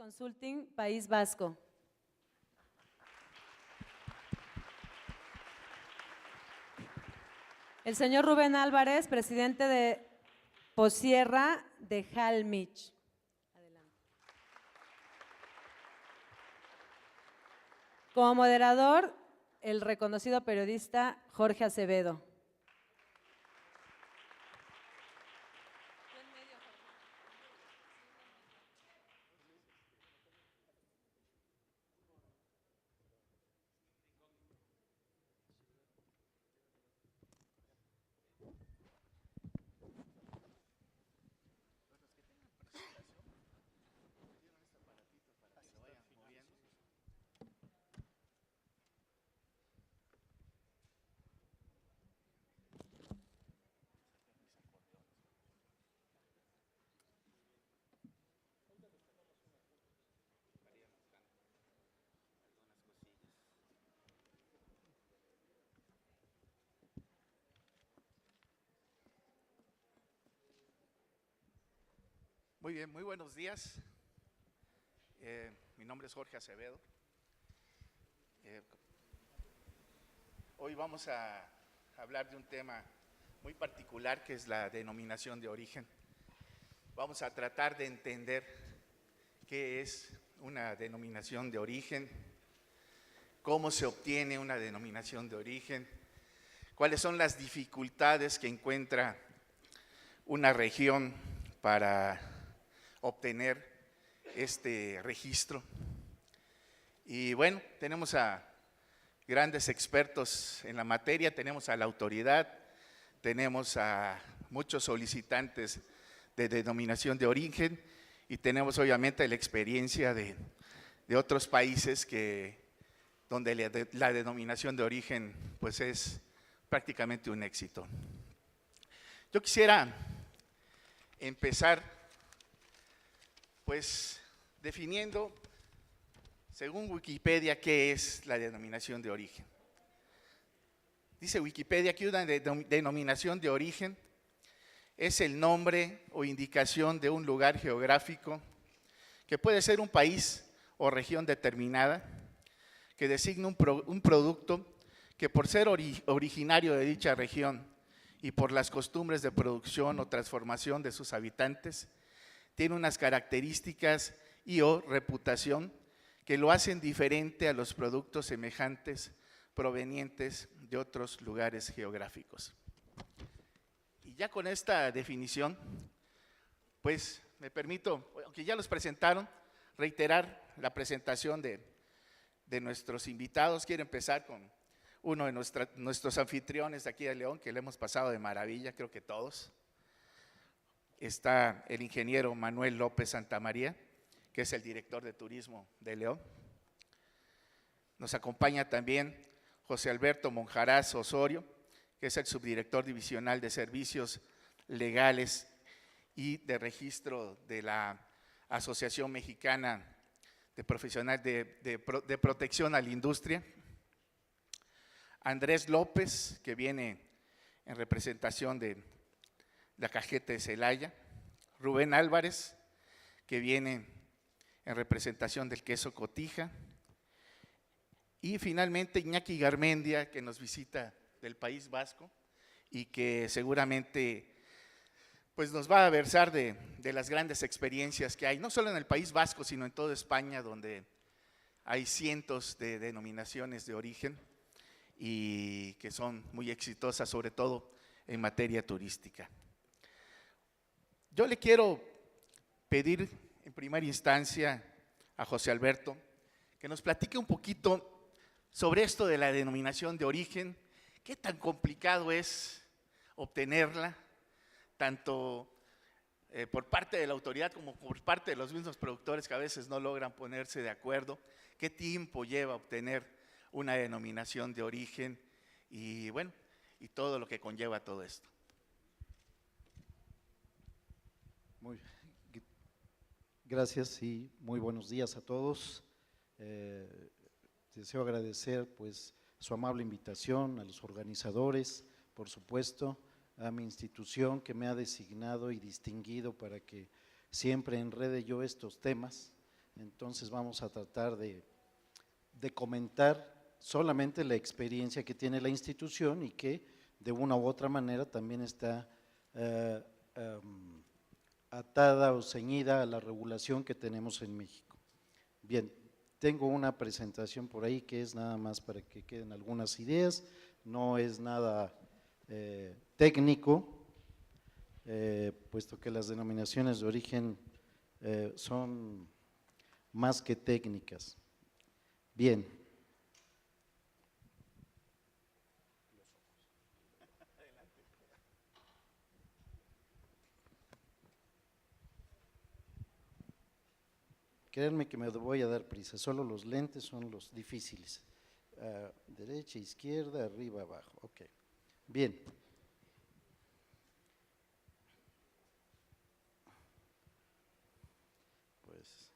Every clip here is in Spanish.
Consulting, País Vasco. El señor Rubén Álvarez, presidente de Posierra de Jalmich. Adelante. Como moderador, el reconocido periodista Jorge Acevedo. Muy bien, muy buenos días. Mi nombre es Jorge Acevedo. Hoy vamos a hablar de un tema muy particular que es la denominación de origen. Vamos a tratar de entender qué es una denominación de origen, cómo se obtiene una denominación de origen, cuáles son las dificultades que encuentra una región para obtener este registro. Y bueno, tenemos a grandes expertos en la materia, tenemos a la autoridad, tenemos a muchos solicitantes de denominación de origen y tenemos obviamente la experiencia de otros países donde la denominación de origen pues es prácticamente un éxito. Yo quisiera empezar pues definiendo, según Wikipedia, qué es la denominación de origen. Dice Wikipedia que una denominación de origen es el nombre o indicación de un lugar geográfico que puede ser un país o región determinada, que designa un producto que por ser originario de dicha región y por las costumbres de producción o transformación de sus habitantes, tiene unas características y o reputación que lo hacen diferente a los productos semejantes provenientes de otros lugares geográficos. Y ya con esta definición, pues me permito, aunque ya los presentaron, reiterar la presentación de nuestros invitados. Quiero empezar con uno de nuestros anfitriones de aquí de León, que le hemos pasado de maravilla, creo que todos. Está el ingeniero Manuel López Santamaría, que es el director de turismo de León. Nos acompaña también José Alberto Monjaraz Osorio, que es el subdirector divisional de servicios legales y de registro de la Asociación Mexicana de Profesionales de Protección a la Industria. Andrés López, que viene en representación de la Cajeta de Celaya. Rubén Álvarez, que viene en representación del queso Cotija. Y finalmente Iñaki Garmendia, que nos visita del País Vasco y que seguramente pues nos va a versar de las grandes experiencias que hay, no solo en el País Vasco, sino en toda España, donde hay cientos de denominaciones de origen y que son muy exitosas, sobre todo en materia turística. Yo le quiero pedir en primera instancia a José Alberto que nos platique un poquito sobre esto de la denominación de origen, qué tan complicado es obtenerla, tanto por parte de la autoridad como por parte de los mismos productores que a veces no logran ponerse de acuerdo, qué tiempo lleva obtener una denominación de origen y bueno, y todo lo que conlleva todo esto. Muy gracias y muy buenos días a todos. Deseo agradecer pues su amable invitación, a los organizadores, por supuesto, a mi institución que me ha designado y distinguido para que siempre enrede yo estos temas. Entonces vamos a tratar de comentar solamente la experiencia que tiene la institución y que de una u otra manera también está atada o ceñida a la regulación que tenemos en México. Bien, tengo una presentación por ahí que es nada más para que queden algunas ideas, no es nada técnico, puesto que las denominaciones de origen son más que técnicas. Bien. Créanme que me voy a dar prisa, solo los lentes son los difíciles. Derecha, izquierda, arriba, abajo. Ok. Bien. Pues.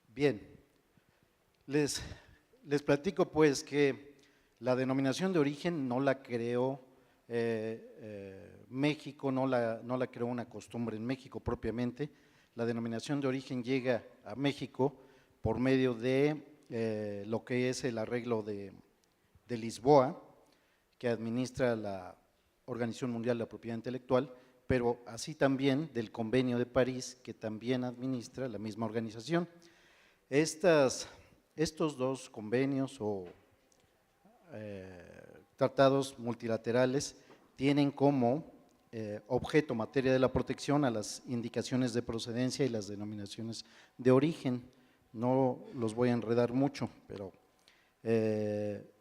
Bien. Les platico pues que la denominación de origen no la creó México, no la creó una costumbre en México propiamente. La denominación de origen llega a México por medio de lo que es el arreglo de Lisboa, que administra la Organización Mundial de la Propiedad Intelectual, pero así también del Convenio de París, que también administra la misma organización. Estos dos convenios o tratados multilaterales tienen como objeto materia de la protección a las indicaciones de procedencia y las denominaciones de origen. No los voy a enredar mucho, pero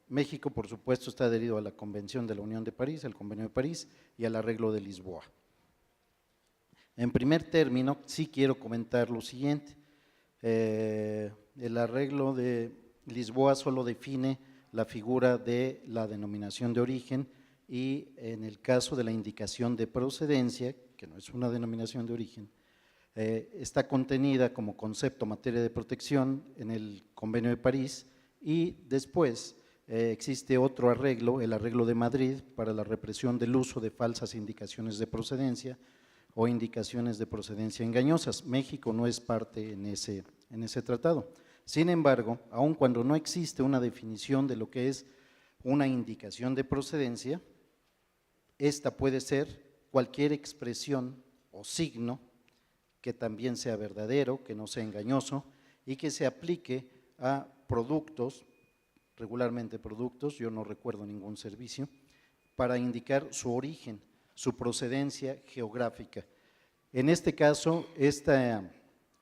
México, por supuesto, está adherido a la Convención de la Unión de París, al Convenio de París y al Arreglo de Lisboa. En primer término, sí quiero comentar lo siguiente. El Arreglo de Lisboa solo define la figura de la denominación de origen y en el caso de la indicación de procedencia, que no es una denominación de origen, está contenida como concepto materia de protección en el Convenio de París y después existe otro arreglo, el Arreglo de Madrid, para la represión del uso de falsas indicaciones de procedencia o indicaciones de procedencia engañosas. México no es parte en ese tratado. Sin embargo, aun cuando no existe una definición de lo que es una indicación de procedencia, esta puede ser cualquier expresión o signo que también sea verdadero, que no sea engañoso y que se aplique a productos, regularmente productos, yo no recuerdo ningún servicio, para indicar su origen, su procedencia geográfica. En este caso, esta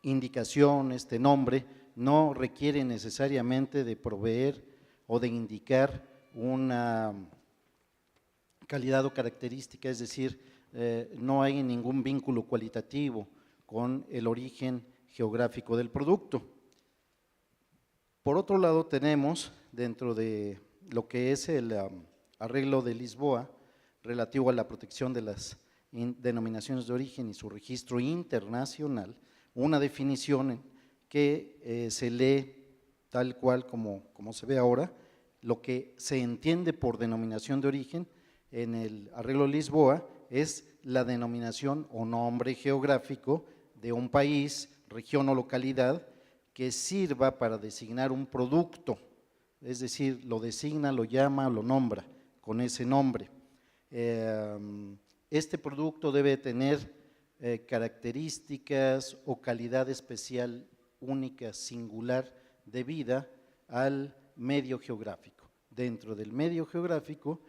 indicación, este nombre, no requiere necesariamente de proveer o de indicar una calidad o característica, es decir, no hay ningún vínculo cualitativo con el origen geográfico del producto. Por otro lado, tenemos dentro de lo que es el Arreglo de Lisboa relativo a la protección de las denominaciones de origen y su registro internacional, una definición que se lee tal cual como se ve ahora, lo que se entiende por denominación de origen en el Arreglo de Lisboa es la denominación o nombre geográfico de un país, región o localidad que sirva para designar un producto, es decir, lo designa, lo llama, lo nombra con ese nombre. Este producto debe tener características o calidad especial única, singular, debida al medio geográfico. Dentro del medio geográfico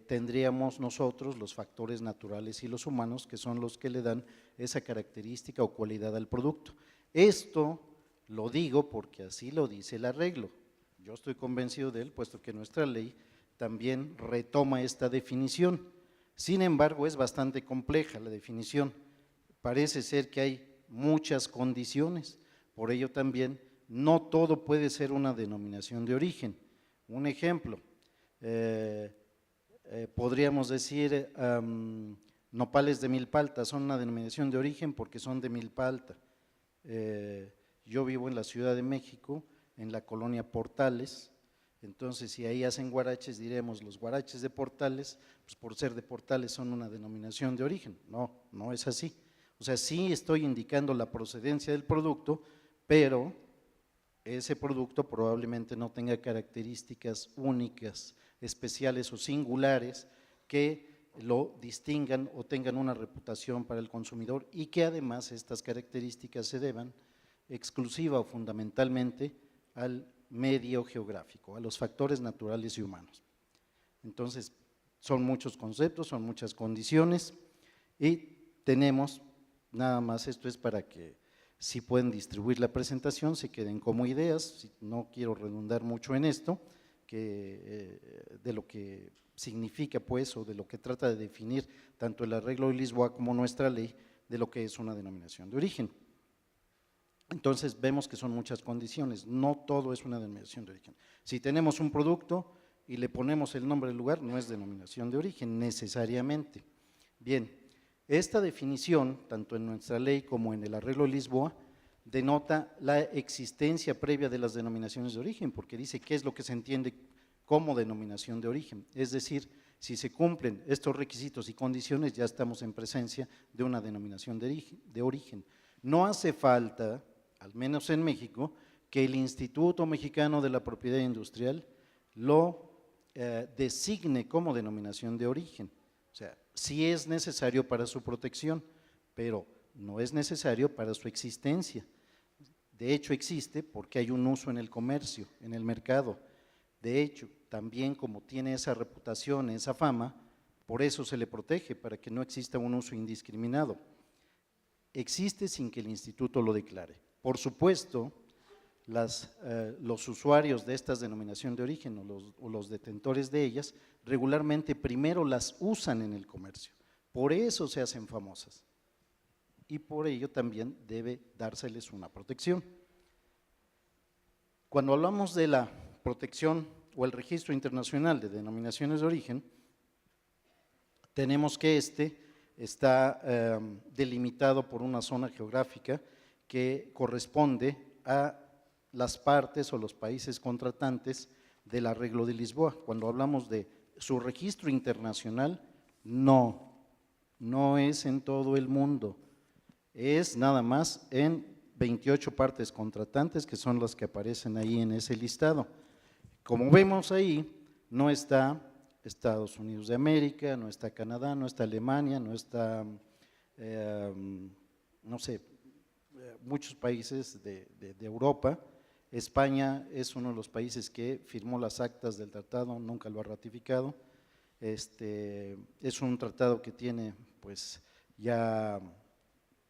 tendríamos nosotros los factores naturales y los humanos, que son los que le dan esa característica o cualidad al producto. Esto lo digo porque así lo dice el arreglo. Yo estoy convencido de él, puesto que nuestra ley también retoma esta definición. Sin embargo, es bastante compleja la definición. Parece ser que hay muchas condiciones, por ello también no todo puede ser una denominación de origen. Un ejemplo, podríamos decir nopales de milpa son una denominación de origen porque son de milpa alta. Yo vivo en la Ciudad de México, en la colonia Portales, Entonces, si ahí hacen guaraches, diremos los guaraches de Portales, pues por ser de Portales son una denominación de origen. No, no es así. O sea, sí estoy indicando la procedencia del producto, pero ese producto probablemente no tenga características únicas, especiales o singulares que lo distingan o tengan una reputación para el consumidor, y que además estas características se deban exclusiva o fundamentalmente al medio geográfico, a los factores naturales y humanos. Entonces, son muchos conceptos, son muchas condiciones, y tenemos, nada más esto es para que si pueden distribuir la presentación, se queden como ideas. No quiero redundar mucho en esto, de lo que significa pues, o de lo que trata de definir tanto el arreglo de Lisboa como nuestra ley, de lo que es una denominación de origen. Entonces vemos que son muchas condiciones, no todo es una denominación de origen. Si tenemos un producto y le ponemos el nombre del lugar, no es denominación de origen necesariamente. Bien, esta definición, tanto en nuestra ley como en el arreglo de Lisboa, denota la existencia previa de las denominaciones de origen, porque dice qué es lo que se entiende como denominación de origen. Es decir, si se cumplen estos requisitos y condiciones, ya estamos en presencia de una denominación de origen. No hace falta, al menos en México, que el Instituto Mexicano de la Propiedad Industrial lo designe como denominación de origen. O sea, sí es necesario para su protección, pero no es necesario para su existencia. De hecho, existe porque hay un uso en el comercio, en el mercado. De hecho, también como tiene esa reputación, esa fama, por eso se le protege, para que no exista un uso indiscriminado. Existe sin que el instituto lo declare. Por supuesto, los usuarios de estas denominaciones de origen o los detentores de ellas regularmente primero las usan en el comercio, por eso se hacen famosas y por ello también debe dárseles una protección. Cuando hablamos de la protección o el registro internacional de denominaciones de origen, tenemos que está delimitado por una zona geográfica que corresponde a las partes o los países contratantes del arreglo de Lisboa. Cuando hablamos de su registro internacional, no es en todo el mundo, es nada más en 28 partes contratantes, que son las que aparecen ahí en ese listado. Como vemos ahí, no está Estados Unidos de América, no está Canadá, no está Alemania, no está, no sé, muchos países de Europa. España es uno de los países que firmó las actas del tratado, nunca lo ha ratificado. Es un tratado que tiene pues ya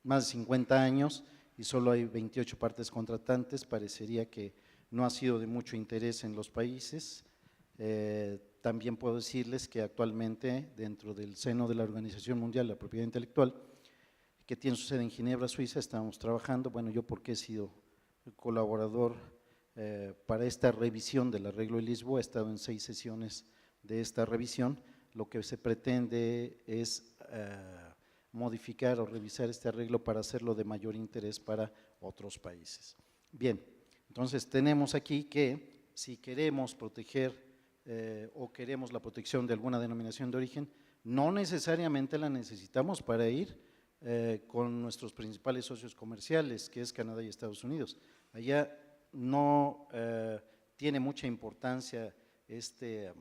más de 50 años y solo hay 28 partes contratantes. Parecería que no ha sido de mucho interés en los países. También puedo decirles que actualmente dentro del seno de la Organización Mundial de la Propiedad Intelectual, que tiene su sede en Ginebra, Suiza, estamos trabajando, bueno, yo porque he sido colaborador para esta revisión del arreglo de Lisboa, he estado en 6 sesiones de esta revisión. Lo que se pretende es modificar o revisar este arreglo para hacerlo de mayor interés para otros países. Bien, entonces tenemos aquí que si queremos proteger o queremos la protección de alguna denominación de origen, no necesariamente la necesitamos para ir con nuestros principales socios comerciales, que es Canadá y Estados Unidos. Allá no tiene mucha importancia este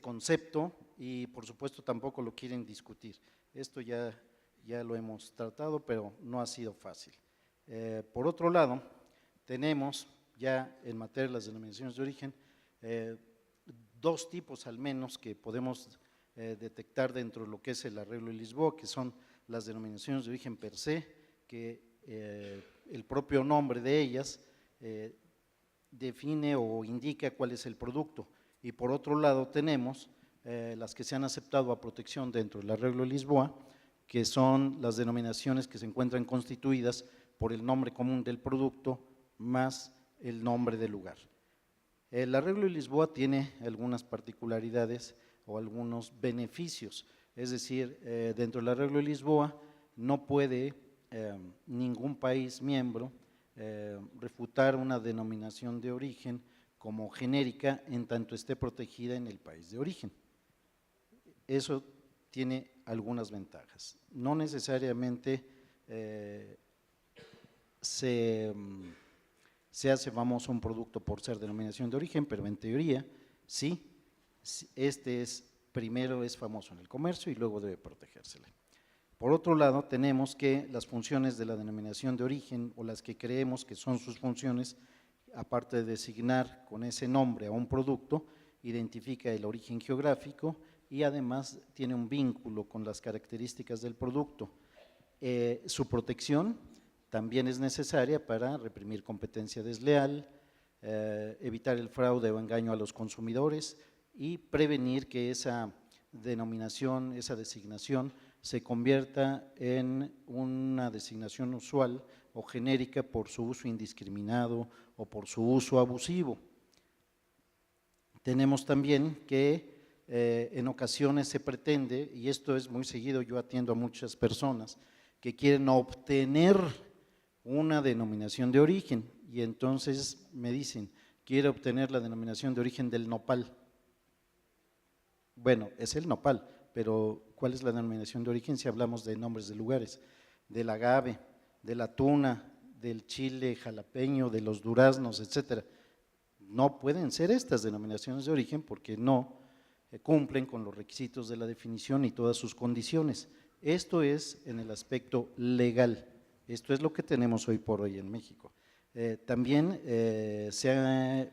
concepto y por supuesto tampoco lo quieren discutir. Esto ya lo hemos tratado, pero no ha sido fácil. Por otro lado, tenemos ya en materia de las denominaciones de origen, 2 tipos al menos que podemos detectar dentro de lo que es el arreglo de Lisboa, que son las denominaciones de origen per se, que el propio nombre de ellas define o indica cuál es el producto, y por otro lado tenemos las que se han aceptado a protección dentro del arreglo de Lisboa, que son las denominaciones que se encuentran constituidas por el nombre común del producto más el nombre del lugar. El arreglo de Lisboa tiene algunas particularidades o algunos beneficios, es decir, dentro del arreglo de Lisboa no puede ningún país miembro refutar una denominación de origen como genérica en tanto esté protegida en el país de origen. Eso tiene algunas ventajas. No necesariamente se hace famoso un producto por ser denominación de origen, pero en teoría sí, primero es famoso en el comercio y luego debe protegérsele. Por otro lado, tenemos que las funciones de la denominación de origen, o las que creemos que son sus funciones, aparte de designar con ese nombre a un producto, identifica el origen geográfico y además tiene un vínculo con las características del producto. Su protección también es necesaria para reprimir competencia desleal, evitar el fraude o engaño a los consumidores y prevenir que esa denominación, esa designación, se convierta en una designación usual o genérica por su uso indiscriminado o por su uso abusivo. Tenemos también que en ocasiones se pretende, y esto es muy seguido, yo atiendo a muchas personas que quieren obtener una denominación de origen y entonces me dicen, quiero obtener la denominación de origen del nopal. Bueno, es el nopal, pero ¿cuál es la denominación de origen si hablamos de nombres de lugares? Del agave, de la tuna, del chile jalapeño, de los duraznos, etcétera. No pueden ser estas denominaciones de origen porque no cumplen con los requisitos de la definición y todas sus condiciones. Esto es en el aspecto legal, esto es lo que tenemos hoy por hoy en México. También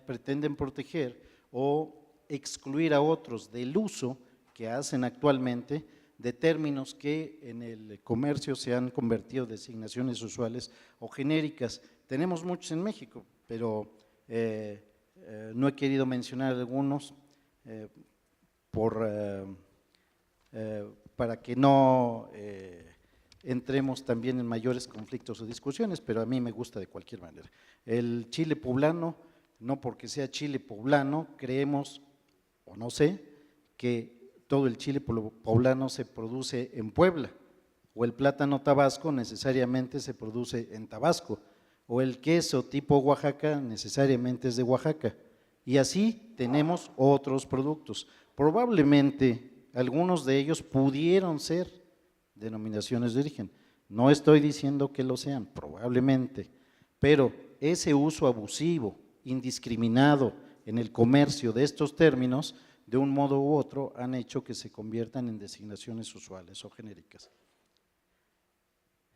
pretenden proteger o excluir a otros del uso que hacen actualmente de términos que en el comercio se han convertido en designaciones usuales o genéricas. Tenemos muchos en México, pero no he querido mencionar algunos para que no entremos también en mayores conflictos o discusiones, pero a mí me gusta de cualquier manera. El chile poblano, no porque sea chile poblano, creemos, o no sé, que todo el chile poblano se produce en Puebla, o el plátano tabasco necesariamente se produce en Tabasco, o el queso tipo Oaxaca necesariamente es de Oaxaca, y así tenemos otros productos. Probablemente algunos de ellos pudieron ser denominaciones de origen, no estoy diciendo que lo sean, probablemente, pero ese uso abusivo, indiscriminado en el comercio de estos términos, de un modo u otro, han hecho que se conviertan en designaciones usuales o genéricas.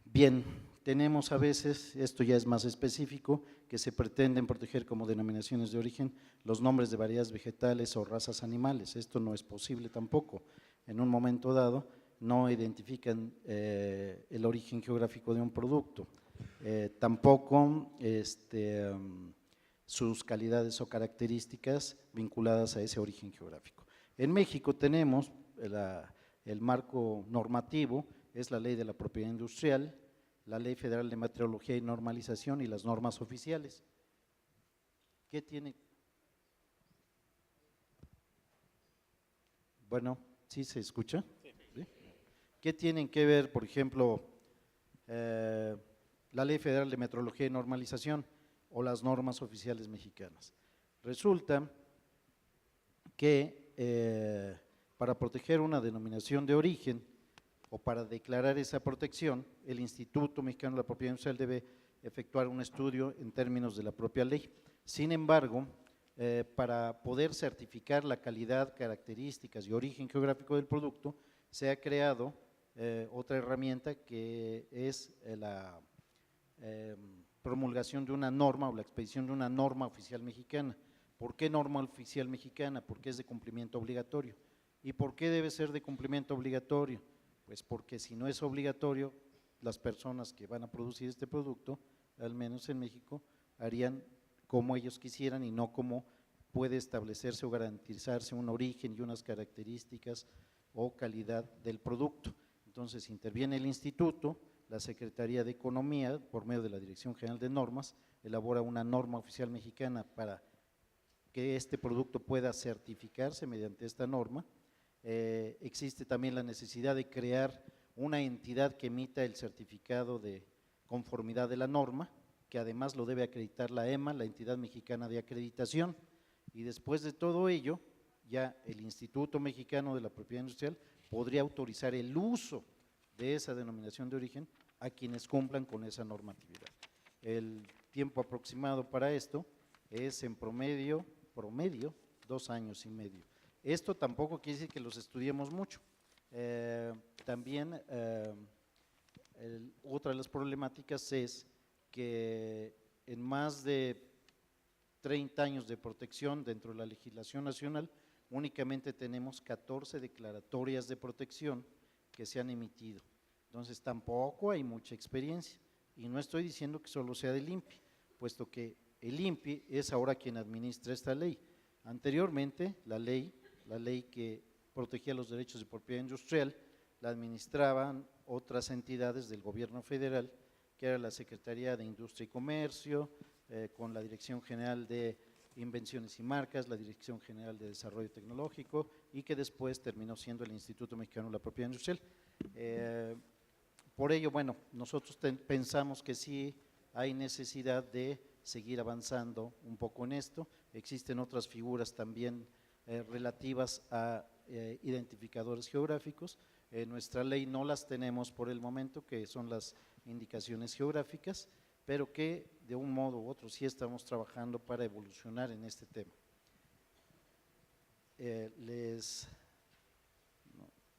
Bien, tenemos a veces, esto ya es más específico, que se pretenden proteger como denominaciones de origen los nombres de variedades vegetales o razas animales. Esto no es posible tampoco. En un momento dado no identifican el origen geográfico de un producto, tampoco sus calidades o características vinculadas a ese origen geográfico. En México tenemos el marco normativo, es la Ley de la Propiedad Industrial, la Ley Federal de Metrología y Normalización y las normas oficiales. ¿Qué tiene? Bueno, ¿sí se escucha? ¿Sí? ¿Qué tienen que ver, por ejemplo, la Ley Federal de Metrología y Normalización o las normas oficiales mexicanas? Resulta que para proteger una denominación de origen o para declarar esa protección, el Instituto Mexicano de la Propiedad Industrial debe efectuar un estudio en términos de la propia ley. Sin embargo, para poder certificar la calidad, características y origen geográfico del producto, se ha creado otra herramienta que es la promulgación de una norma o la expedición de una norma oficial mexicana. ¿Por qué norma oficial mexicana? Porque es de cumplimiento obligatorio. ¿Y por qué debe ser de cumplimiento obligatorio? Pues porque si no es obligatorio, las personas que van a producir este producto, al menos en México, harían como ellos quisieran y no como puede establecerse o garantizarse un origen y unas características o calidad del producto. Entonces interviene el instituto, la Secretaría de Economía, por medio de la Dirección General de Normas, elabora una norma oficial mexicana para que este producto pueda certificarse mediante esta norma. Existe también la necesidad de crear una entidad que emita el certificado de conformidad de la norma, que que además lo debe acreditar la EMA, la entidad mexicana de acreditación, y después de todo ello, ya el Instituto Mexicano de la Propiedad Industrial podría autorizar el uso de esa denominación de origen a quienes cumplan con esa normatividad. El tiempo aproximado para esto es en promedio 2 años y medio. Esto tampoco quiere decir que los estudiemos mucho. También otra de las problemáticas es que en más de 30 años de protección dentro de la legislación nacional, únicamente tenemos 14 declaratorias de protección que se han emitido. Entonces tampoco hay mucha experiencia, y no estoy diciendo que solo sea del INPI, puesto que el INPI es ahora quien administra esta ley. Anteriormente, la ley que protegía los derechos de propiedad industrial, la administraban otras entidades del gobierno federal, que era la Secretaría de Industria y Comercio, con la Dirección General de Invenciones y Marcas, la Dirección General de Desarrollo Tecnológico, y que después terminó siendo el Instituto Mexicano de la Propiedad Industrial. Por ello, bueno, nosotros pensamos que sí hay necesidad de seguir avanzando un poco en esto. Existen otras figuras también relativas a identificadores geográficos. En nuestra ley no las tenemos por el momento, que son las indicaciones geográficas, pero que de un modo u otro sí estamos trabajando para evolucionar en este tema.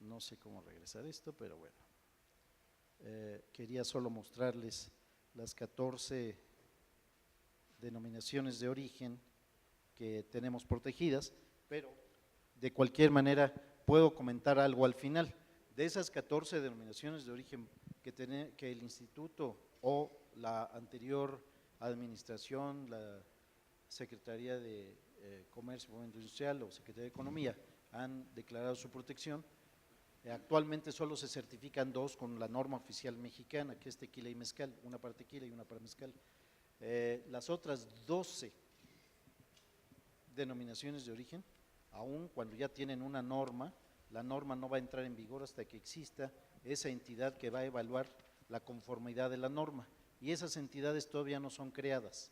No sé cómo regresar esto, pero bueno. Quería solo mostrarles las 14 denominaciones de origen que tenemos protegidas, pero de cualquier manera puedo comentar algo al final. De esas 14 denominaciones de origen que el instituto o la anterior administración, la Secretaría de Comercio y Fomento Industrial o Secretaría de Economía han declarado su protección, actualmente solo se certifican 2 con la norma oficial mexicana, que es tequila y mezcal, una para tequila y una para mezcal. Las otras 12 denominaciones de origen, aun cuando ya tienen una norma, la norma no va a entrar en vigor hasta que exista esa entidad que va a evaluar la conformidad de la norma, y esas entidades todavía no son creadas.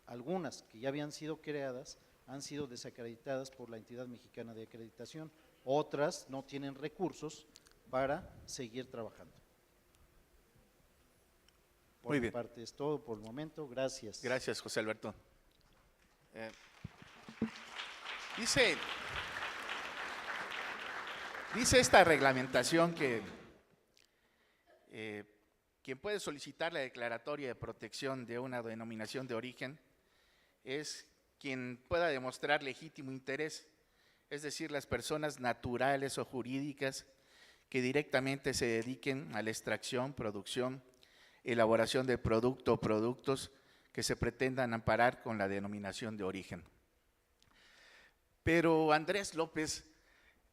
Algunas que ya habían sido creadas han sido desacreditadas por la entidad mexicana de acreditación, otras no tienen recursos para seguir trabajando. Por Muy mi bien. parte es todo por el momento, gracias. Gracias, José Alberto. Dice esta reglamentación que quien puede solicitar la declaratoria de protección de una denominación de origen es quien pueda demostrar legítimo interés, es decir, las personas naturales o jurídicas que directamente se dediquen a la extracción, producción, elaboración de producto o productos que se pretendan amparar con la denominación de origen. Pero Andrés López,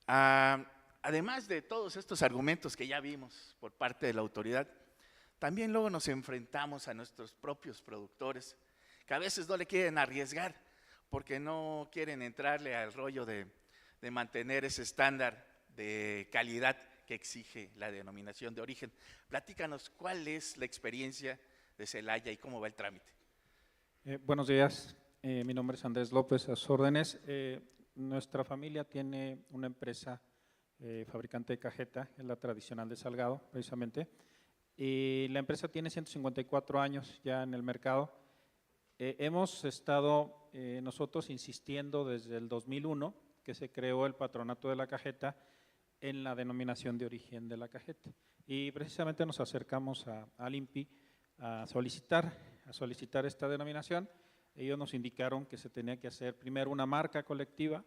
además de todos estos argumentos que ya vimos por parte de la autoridad, también luego nos enfrentamos a nuestros propios productores, que a veces no le quieren arriesgar porque no quieren entrarle al rollo de mantener ese estándar de calidad que exige la denominación de origen. Platícanos, ¿cuál es la experiencia de Celaya y cómo va el trámite? Buenos días, mi nombre es Andrés López, a sus órdenes. Nuestra familia tiene una empresa fabricante de cajeta, es la tradicional de Salgado, precisamente. Y la empresa tiene 154 años ya en el mercado. Hemos estado nosotros insistiendo desde el 2001, que se creó el patronato de la cajeta, en la denominación de origen de la cajeta. Y precisamente nos acercamos al INPI a solicitar esta denominación. Ellos nos indicaron que se tenía que hacer primero una marca colectiva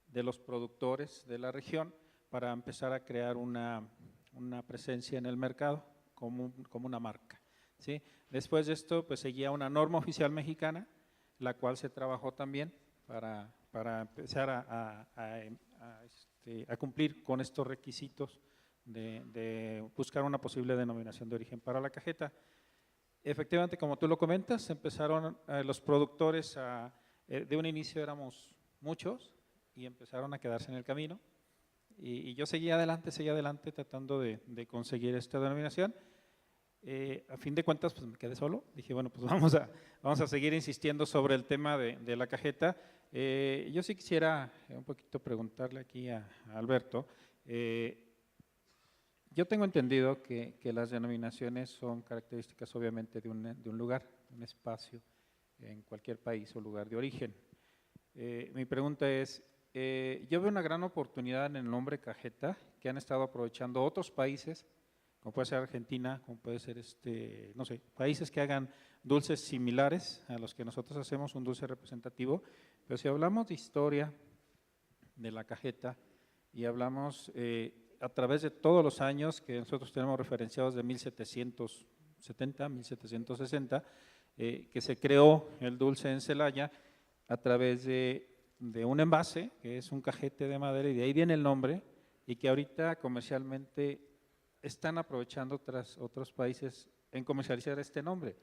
de los productores de la región para empezar a crear una presencia en el mercado como una marca, ¿sí? Después de esto, pues seguía una norma oficial mexicana, la cual se trabajó también para empezar a cumplir con estos requisitos de buscar una posible denominación de origen para la cajeta. Efectivamente, como tú lo comentas, empezaron los productores de un inicio éramos muchos y empezaron a quedarse en el camino, y yo seguía adelante tratando de conseguir esta denominación. A fin de cuentas, pues me quedé solo. Dije, bueno, pues vamos a seguir insistiendo sobre el tema de la cajeta. Yo sí quisiera un poquito preguntarle aquí a Alberto. Yo tengo entendido que las denominaciones son características obviamente de un lugar, un espacio en cualquier país o lugar de origen. Mi pregunta es, yo veo una gran oportunidad en el nombre cajeta que han estado aprovechando otros países, como puede ser Argentina, como puede ser, no sé, países que hagan dulces similares a los que nosotros hacemos, un dulce representativo. Pero si hablamos de historia de la cajeta y hablamos a través de todos los años que nosotros tenemos referenciados de 1770, 1760, que se creó el dulce en Celaya a través de un envase, que es un cajete de madera, y de ahí viene el nombre, y que ahorita comercialmente están aprovechando otros países en comercializar este nombre.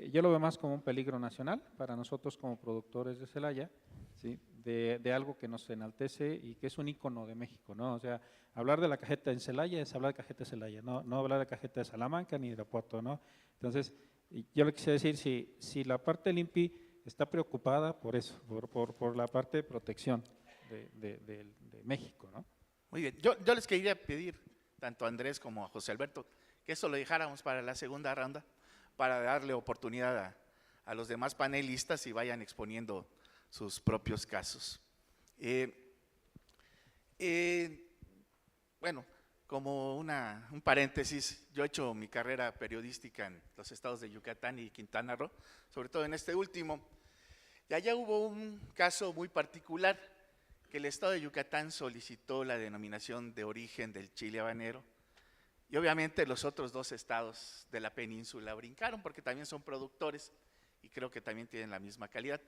Yo lo veo más como un peligro nacional para nosotros como productores de Celaya, ¿sí? de algo que nos enaltece y que es un ícono de México, ¿no? O sea, hablar de la cajeta en Celaya es hablar de cajeta de Celaya, no hablar de cajeta de Salamanca ni de Irapuato, ¿no? Entonces, yo le quisiera decir, si la parte del INPI está preocupada por eso, por la parte de protección de México, ¿no? Muy bien, yo les quería pedir, tanto a Andrés como a José Alberto, que eso lo dejáramos para la segunda ronda, para darle oportunidad a los demás panelistas y vayan exponiendo sus propios casos. Bueno, como un paréntesis, yo he hecho mi carrera periodística en los estados de Yucatán y Quintana Roo, sobre todo en este último, y allá hubo un caso muy particular, que el estado de Yucatán solicitó la denominación de origen del chile habanero, y obviamente los otros dos estados de la península brincaron, porque también son productores, y creo que también tienen la misma calidad.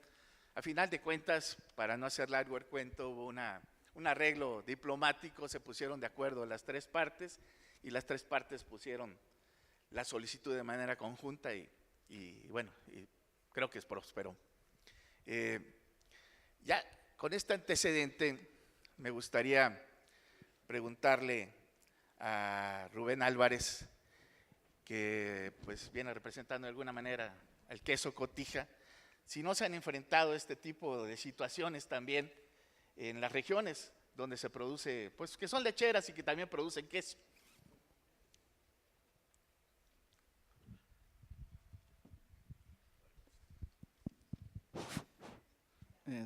A final de cuentas, para no hacer largo el cuento, hubo un arreglo diplomático, se pusieron de acuerdo las tres partes y las tres partes pusieron la solicitud de manera conjunta y bueno, y creo que prosperó. Ya con este antecedente me gustaría preguntarle a Rubén Álvarez, que pues viene representando de alguna manera al queso Cotija, si no se han enfrentado a este tipo de situaciones también en las regiones donde se produce, pues que son lecheras y que también producen queso.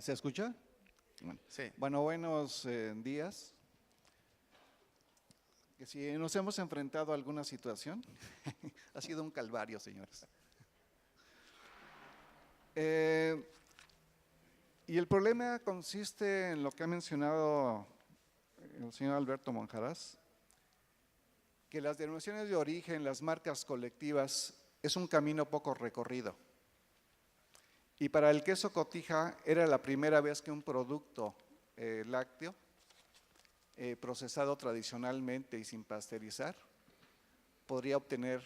¿Se escucha? Bueno, Sí. bueno, buenos días. Que si nos hemos enfrentado a alguna situación, ha sido un calvario, señores. Y el problema consiste en lo que ha mencionado el señor Alberto Monjaraz, que las denominaciones de origen, las marcas colectivas, es un camino poco recorrido. Y para el queso Cotija era la primera vez que un producto lácteo, procesado tradicionalmente y sin pasteurizar, podría obtener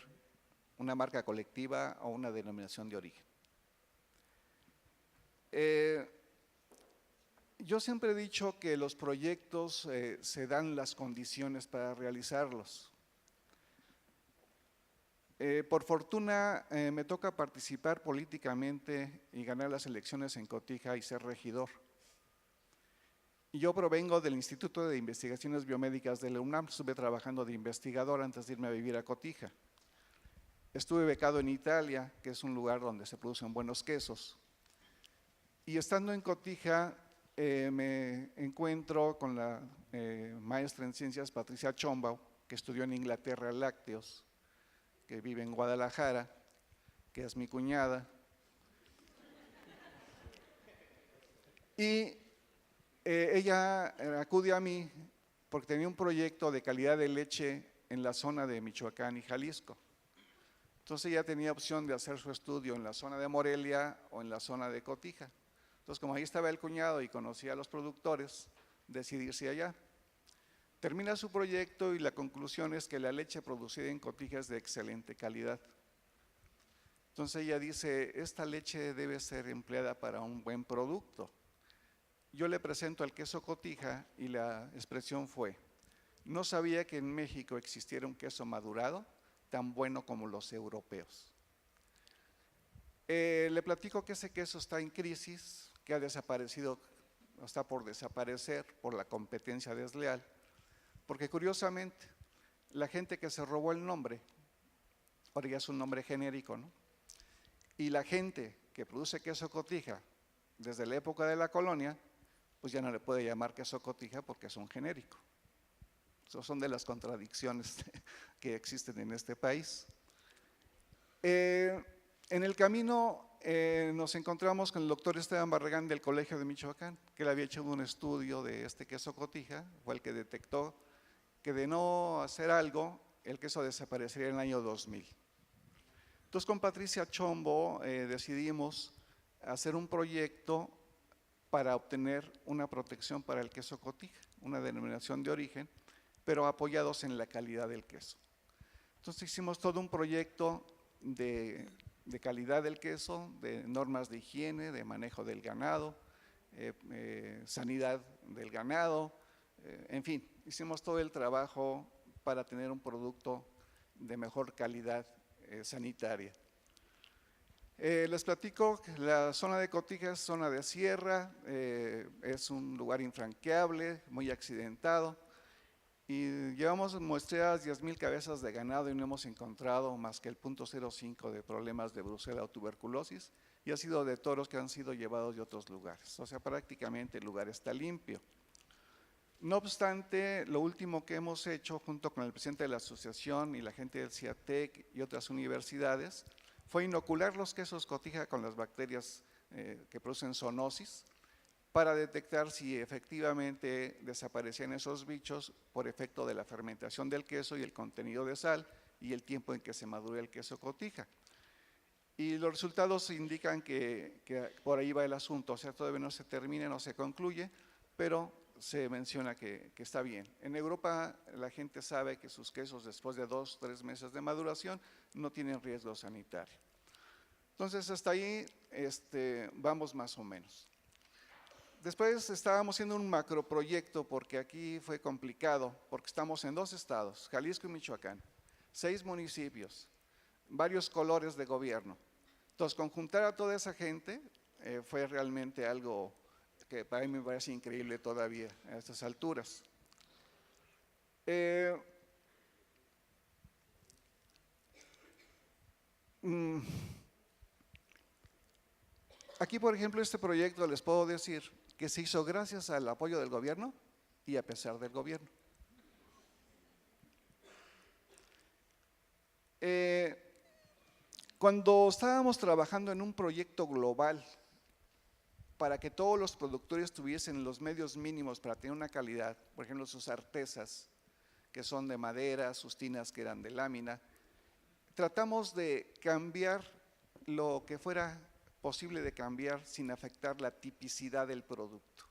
una marca colectiva o una denominación de origen. Yo siempre he dicho que los proyectos se dan las condiciones para realizarlos. Por fortuna me toca participar políticamente y ganar las elecciones en Cotija y ser regidor. Y yo provengo del Instituto de Investigaciones Biomédicas de la UNAM, estuve trabajando de investigador antes de irme a vivir a Cotija. Estuve becado en Italia, que es un lugar donde se producen buenos quesos. Y estando en Cotija me encuentro con la maestra en ciencias Patricia Chombau, que estudió en Inglaterra lácteos, que vive en Guadalajara, que es mi cuñada. Y ella acude a mí porque tenía un proyecto de calidad de leche en la zona de Michoacán y Jalisco. Entonces ella tenía opción de hacer su estudio en la zona de Morelia o en la zona de Cotija. Entonces, como ahí estaba el cuñado y conocía a los productores, decidirse allá. Termina su proyecto y la conclusión es que la leche producida en Cotija es de excelente calidad. Entonces ella dice, esta leche debe ser empleada para un buen producto. Yo le presento el queso Cotija y la expresión fue, no sabía que en México existiera un queso madurado tan bueno como los europeos. Le platico que ese queso está en crisis, que ha desaparecido, está por desaparecer por la competencia desleal, porque curiosamente la gente que se robó el nombre, ahora ya es un nombre genérico, ¿no? Y la gente que produce queso Cotija desde la época de la colonia, pues ya no le puede llamar queso Cotija porque es un genérico. Esas son de las contradicciones que existen en este país. En el camino nos encontramos con el doctor Esteban Barragán del Colegio de Michoacán, que él había hecho un estudio de este queso Cotija, fue el que detectó que de no hacer algo, el queso desaparecería en el año 2000. Entonces con Patricia Chombo decidimos hacer un proyecto para obtener una protección para el queso Cotija, una denominación de origen, pero apoyados en la calidad del queso. Entonces hicimos todo un proyecto de calidad del queso, de normas de higiene, de manejo del ganado, sanidad del ganado, en fin, hicimos todo el trabajo para tener un producto de mejor calidad sanitaria. Les platico que la zona de Cotija es zona de sierra, es un lugar infranqueable, muy accidentado, y llevamos muestreadas 10,000 cabezas de ganado y no hemos encontrado más que el 0.05 de problemas de brucela o tuberculosis, y ha sido de toros que han sido llevados de otros lugares, o sea, prácticamente el lugar está limpio. No obstante, lo último que hemos hecho junto con el presidente de la asociación y la gente del CIATEC y otras universidades fue inocular los quesos Cotija con las bacterias que producen zoonosis para detectar si efectivamente desaparecían esos bichos por efecto de la fermentación del queso y el contenido de sal y el tiempo en que se madure el queso Cotija. Y los resultados indican que por ahí va el asunto, o sea, todavía no se termina, no se concluye, pero se menciona que está bien. En Europa la gente sabe que sus quesos después de 2 o 3 meses de maduración no tienen riesgo sanitario. Entonces hasta ahí vamos más o menos. Después estábamos haciendo un macroproyecto porque aquí fue complicado, porque estamos en 2 estados, Jalisco y Michoacán, 6 municipios, varios colores de gobierno. Entonces conjuntar a toda esa gente fue realmente algo que para mí me parece increíble todavía a estas alturas. Aquí, por ejemplo, este proyecto les puedo decir que se hizo gracias al apoyo del gobierno y a pesar del gobierno. Cuando estábamos trabajando en un proyecto global para que todos los productores tuviesen los medios mínimos para tener una calidad, por ejemplo, sus artesas, que son de madera, sus tinas que eran de lámina, tratamos de cambiar lo que fuera posible de cambiar sin afectar la tipicidad del producto,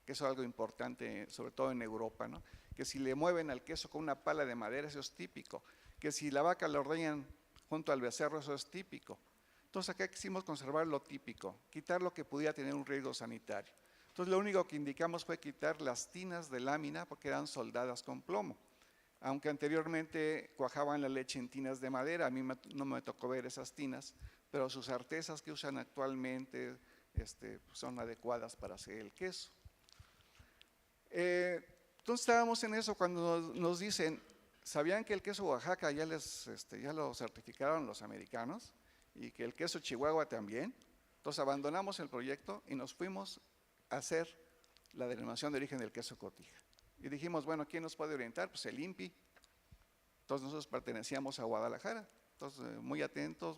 que eso es algo importante, sobre todo en Europa, ¿no? Que si le mueven al queso con una pala de madera, eso es típico, que si la vaca la ordeñan junto al becerro, eso es típico. Entonces acá quisimos conservar lo típico, quitar lo que pudiera tener un riesgo sanitario. Entonces lo único que indicamos fue quitar las tinas de lámina porque eran soldadas con plomo. Aunque anteriormente cuajaban la leche en tinas de madera, a mí no me tocó ver esas tinas, pero sus artesas que usan actualmente son adecuadas para hacer el queso. Entonces estábamos en eso cuando nos dicen, ¿sabían que el queso Oaxaca ya lo certificaron los americanos? Y que el queso Chihuahua también. Entonces abandonamos el proyecto y nos fuimos a hacer la denominación de origen del queso Cotija. Y dijimos, bueno, ¿quién nos puede orientar? Pues el INPI. Entonces nosotros pertenecíamos a Guadalajara. Entonces muy atentos,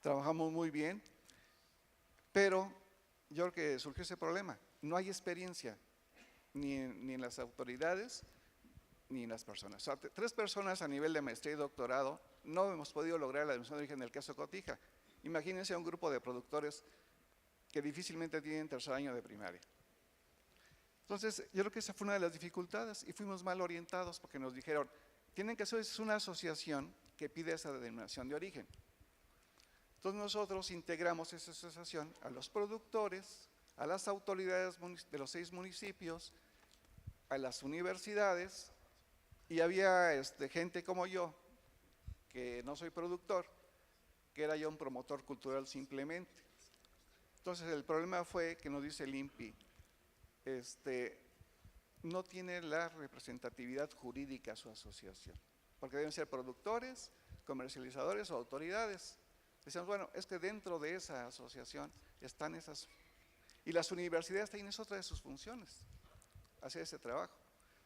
trabajamos muy bien. Pero yo creo que surgió ese problema. No hay experiencia ni en las autoridades ni en las personas. O sea, 3 personas a nivel de maestría y doctorado no hemos podido lograr la denominación de origen del queso Cotija. Imagínense a un grupo de productores que difícilmente tienen 3er año de primaria. Entonces, yo creo que esa fue una de las dificultades y fuimos mal orientados porque nos dijeron, tienen que ser una asociación que pide esa denominación de origen. Entonces nosotros integramos esa asociación a los productores, a las autoridades de los 6 municipios, a las universidades, y había gente como yo, que no soy productor, que era yo un promotor cultural simplemente. Entonces el problema fue que nos dice el INPI, no tiene la representatividad jurídica su asociación, porque deben ser productores, comercializadores o autoridades. Decíamos, bueno, es que dentro de esa asociación están esas, y las universidades tienen otra de sus funciones, hacer ese trabajo.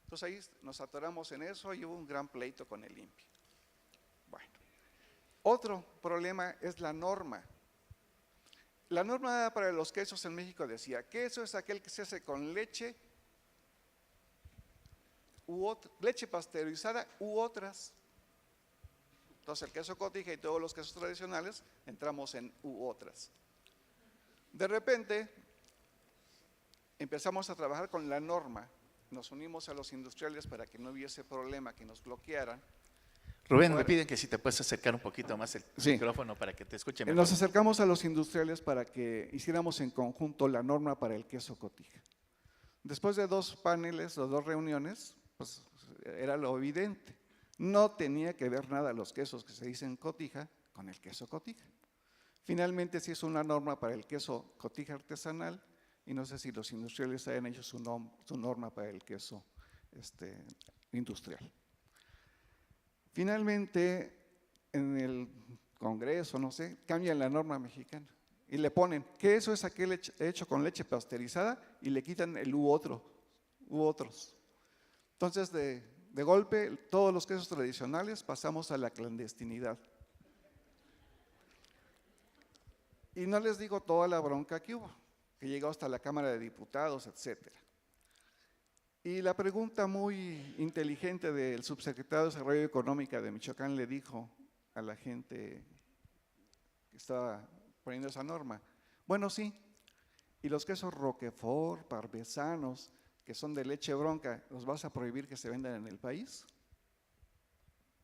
Entonces ahí nos atoramos en eso y hubo un gran pleito con el INPI. Bueno, otro problema es la norma. La norma para los quesos en México decía, queso es aquel que se hace con leche, leche pasteurizada u otras. Entonces el queso cotija y todos los quesos tradicionales entramos en u otras. De repente empezamos a trabajar con la norma, nos unimos a los industriales para que no hubiese problema, que nos bloquearan. Rubén, me piden que si te puedes acercar un poquito más el Sí. micrófono para que te escuche mejor. Nos acercamos a los industriales para que hiciéramos en conjunto la norma para el queso cotija. Después de 2 paneles o 2 reuniones, pues era lo evidente. No tenía que ver nada los quesos que se dicen cotija con el queso cotija. Finalmente se hizo una norma para el queso cotija artesanal y no sé si los industriales hayan hecho su norma para el queso industrial. Finalmente, en el Congreso, no sé, cambian la norma mexicana y le ponen que eso es aquel hecho con leche pasteurizada y le quitan el u otros. Entonces, de golpe, todos los quesos tradicionales pasamos a la clandestinidad. Y no les digo toda la bronca que hubo, que llegó hasta la Cámara de Diputados, etcétera. Y la pregunta muy inteligente del subsecretario de Desarrollo Económico de Michoacán le dijo a la gente que estaba poniendo esa norma, bueno, sí, y los quesos Roquefort, parmesanos, que son de leche bronca, ¿los vas a prohibir que se vendan en el país?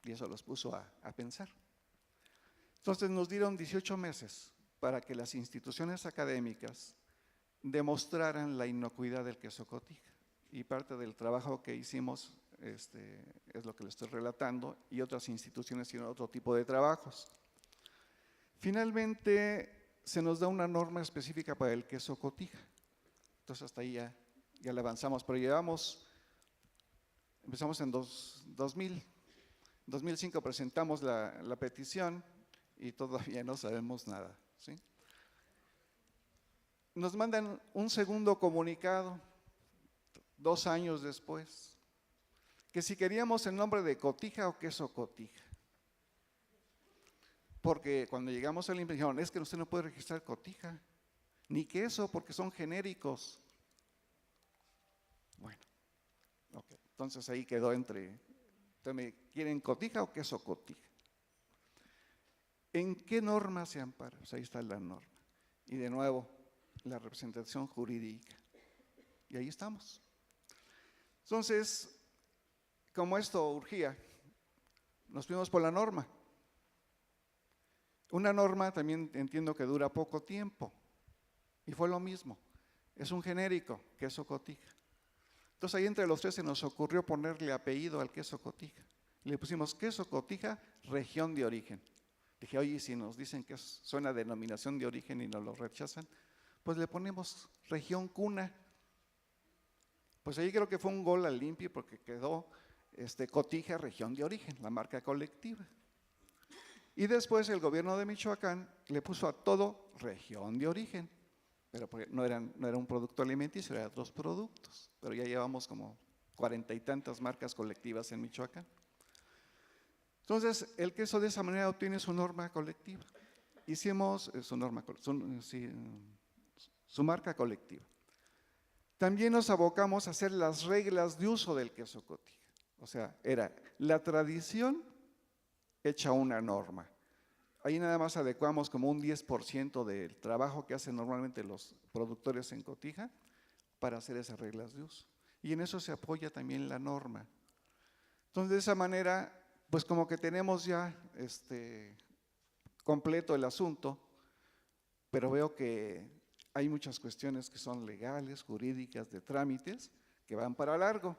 Y eso los puso a pensar. Entonces nos dieron 18 meses para que las instituciones académicas demostraran la inocuidad del queso cotija. Y parte del trabajo que hicimos es lo que le estoy relatando, y otras instituciones tienen otro tipo de trabajos. Finalmente se nos da una norma específica para el queso cotija. Entonces hasta ahí ya le avanzamos, pero empezamos en 2005 presentamos la petición y todavía no sabemos nada, ¿sí? Nos mandan un segundo comunicado 2 años después, que si queríamos el nombre de cotija o queso cotija. Porque cuando llegamos al INPI dijeron, es que usted no puede registrar cotija, ni queso, porque son genéricos. Bueno, okay. Entonces ahí quedó entre, ¿quieren cotija o queso cotija? ¿En qué norma se ampara? Pues ahí está la norma. Y de nuevo, la representación jurídica. Y ahí estamos. Entonces, como esto urgía, nos fuimos por la norma. Una norma también entiendo que dura poco tiempo, y fue lo mismo, es un genérico, queso cotija. Entonces ahí entre los 3 se nos ocurrió ponerle apellido al queso cotija. Le pusimos queso cotija, región de origen. Dije, oye, si nos dicen que suena denominación de origen y nos lo rechazan, pues le ponemos región cuna. Pues ahí creo que fue un gol al INPI porque quedó cotija, región de origen, la marca colectiva. Y después el gobierno de Michoacán le puso a todo región de origen, pero no era un producto alimenticio, eran otros productos, pero ya llevamos como 40 y tantas marcas colectivas en Michoacán. Entonces, el queso de esa manera obtiene su norma colectiva. Hicimos su marca colectiva. También nos abocamos a hacer las reglas de uso del queso cotija. O sea, era la tradición hecha una norma. Ahí nada más adecuamos como un 10% del trabajo que hacen normalmente los productores en cotija para hacer esas reglas de uso. Y en eso se apoya también la norma. Entonces, de esa manera, pues como que tenemos ya completo el asunto, pero veo que hay muchas cuestiones que son legales, jurídicas, de trámites, que van para largo.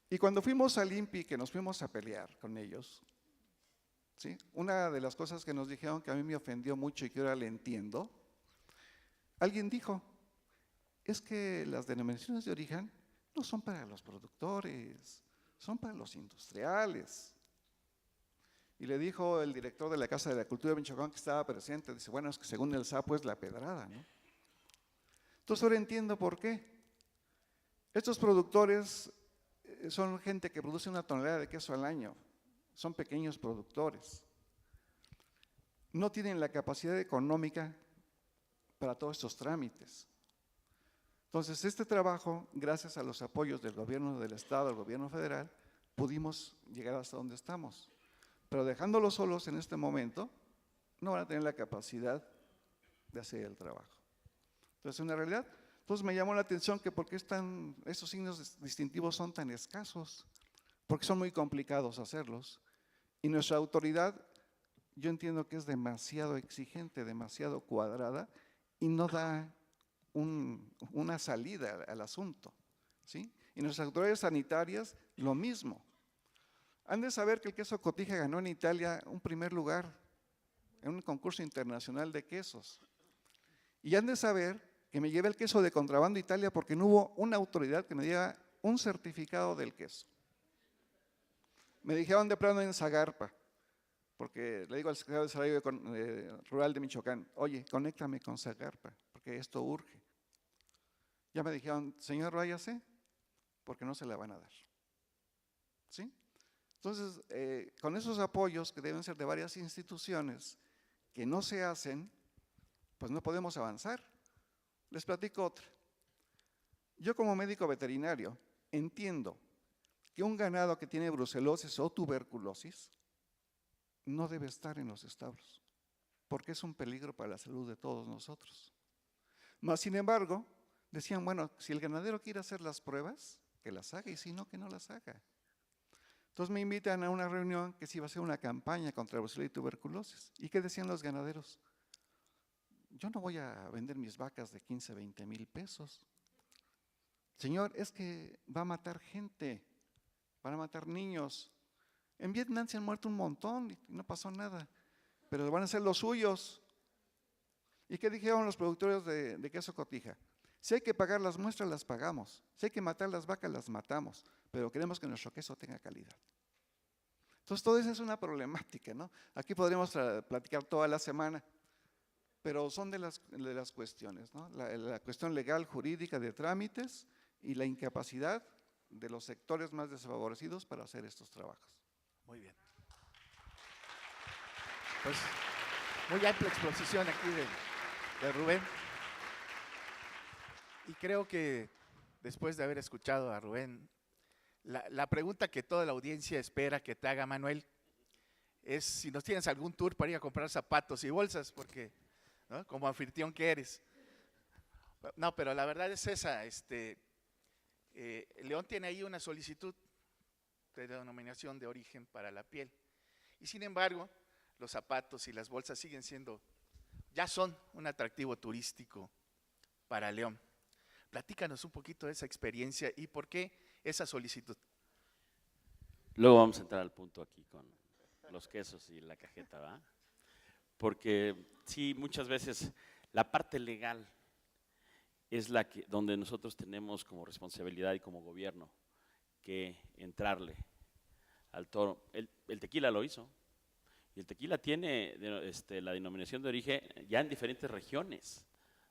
Y cuando fuimos al INPI, que nos fuimos a pelear con ellos, ¿sí? Una de las cosas que nos dijeron que a mí me ofendió mucho y que ahora le entiendo, alguien dijo, es que las denominaciones de origen no son para los productores, son para los industriales. Y le dijo el director de la Casa de la Cultura de Michoacán, que estaba presente, dice, bueno, es que según el sapo es la pedrada, ¿no? Entonces ahora entiendo por qué. Estos productores son gente que produce 1 tonelada de queso al año, son pequeños productores. No tienen la capacidad económica para todos estos trámites. Entonces, este trabajo, gracias a los apoyos del gobierno del Estado, del gobierno federal, pudimos llegar hasta donde estamos. Pero dejándolos solos en este momento, no van a tener la capacidad de hacer el trabajo. Entonces, una realidad. Entonces me llamó la atención que por qué estos signos distintivos son tan escasos, porque son muy complicados hacerlos. Y nuestra autoridad, yo entiendo que es demasiado exigente, demasiado cuadrada, y no da una salida al asunto, ¿sí? Y nuestras autoridades sanitarias, lo mismo. Han de saber que el queso Cotija ganó en Italia un primer lugar en un concurso internacional de quesos. Y han de saber que me llevé el queso de contrabando a Italia porque no hubo una autoridad que me diera un certificado del queso. Me dijeron de plano en Zagarpa, porque le digo al secretario de Desarrollo Rural de Michoacán, oye, conéctame con Zagarpa, porque esto urge. Ya me dijeron, señor, váyase, porque no se la van a dar. ¿Sí? Entonces, con esos apoyos que deben ser de varias instituciones que no se hacen, pues no podemos avanzar. Les platico otra. Yo como médico veterinario entiendo que un ganado que tiene brucelosis o tuberculosis no debe estar en los establos, porque es un peligro para la salud de todos nosotros. Mas, sin embargo, decían, bueno, si el ganadero quiere hacer las pruebas, que las haga, y si no, que no las haga. Entonces me invitan a una reunión que se iba a hacer una campaña contra la brucelosis y tuberculosis. ¿Y qué decían los ganaderos? Yo no voy a vender mis vacas de 15, 20 mil pesos. Señor, es que va a matar gente, van a matar niños. En Vietnam se han muerto un montón y no pasó nada, pero van a ser los suyos. ¿Y qué dijeron los productores de queso Cotija? Si hay que pagar las muestras, las pagamos. Si hay que matar las vacas, las matamos, pero queremos que nuestro queso tenga calidad. Entonces, todo eso es una problemática, ¿no? Aquí podríamos platicar toda la semana, pero son de las cuestiones, ¿no? La cuestión legal, jurídica, de trámites y la incapacidad de los sectores más desfavorecidos para hacer estos trabajos. Muy bien. Pues, muy amplia exposición aquí de Rubén. Y creo que después de haber escuchado a Rubén, la pregunta que toda la audiencia espera que te haga, Manuel, es si nos tienes algún tour para ir a comprar zapatos y bolsas, porque, ¿no?, como anfitrión que eres. No, pero la verdad es esa. León tiene ahí una solicitud de denominación de origen para la piel. Y sin embargo, los zapatos y las bolsas ya son un atractivo turístico para León. Platícanos un poquito de esa experiencia y por qué esa solicitud. Luego vamos a entrar al punto aquí con los quesos y la cajeta, ¿va? Porque sí, muchas veces la parte legal es donde nosotros tenemos como responsabilidad y como gobierno que entrarle al toro. El tequila lo hizo, y el tequila tiene la denominación de origen ya en diferentes regiones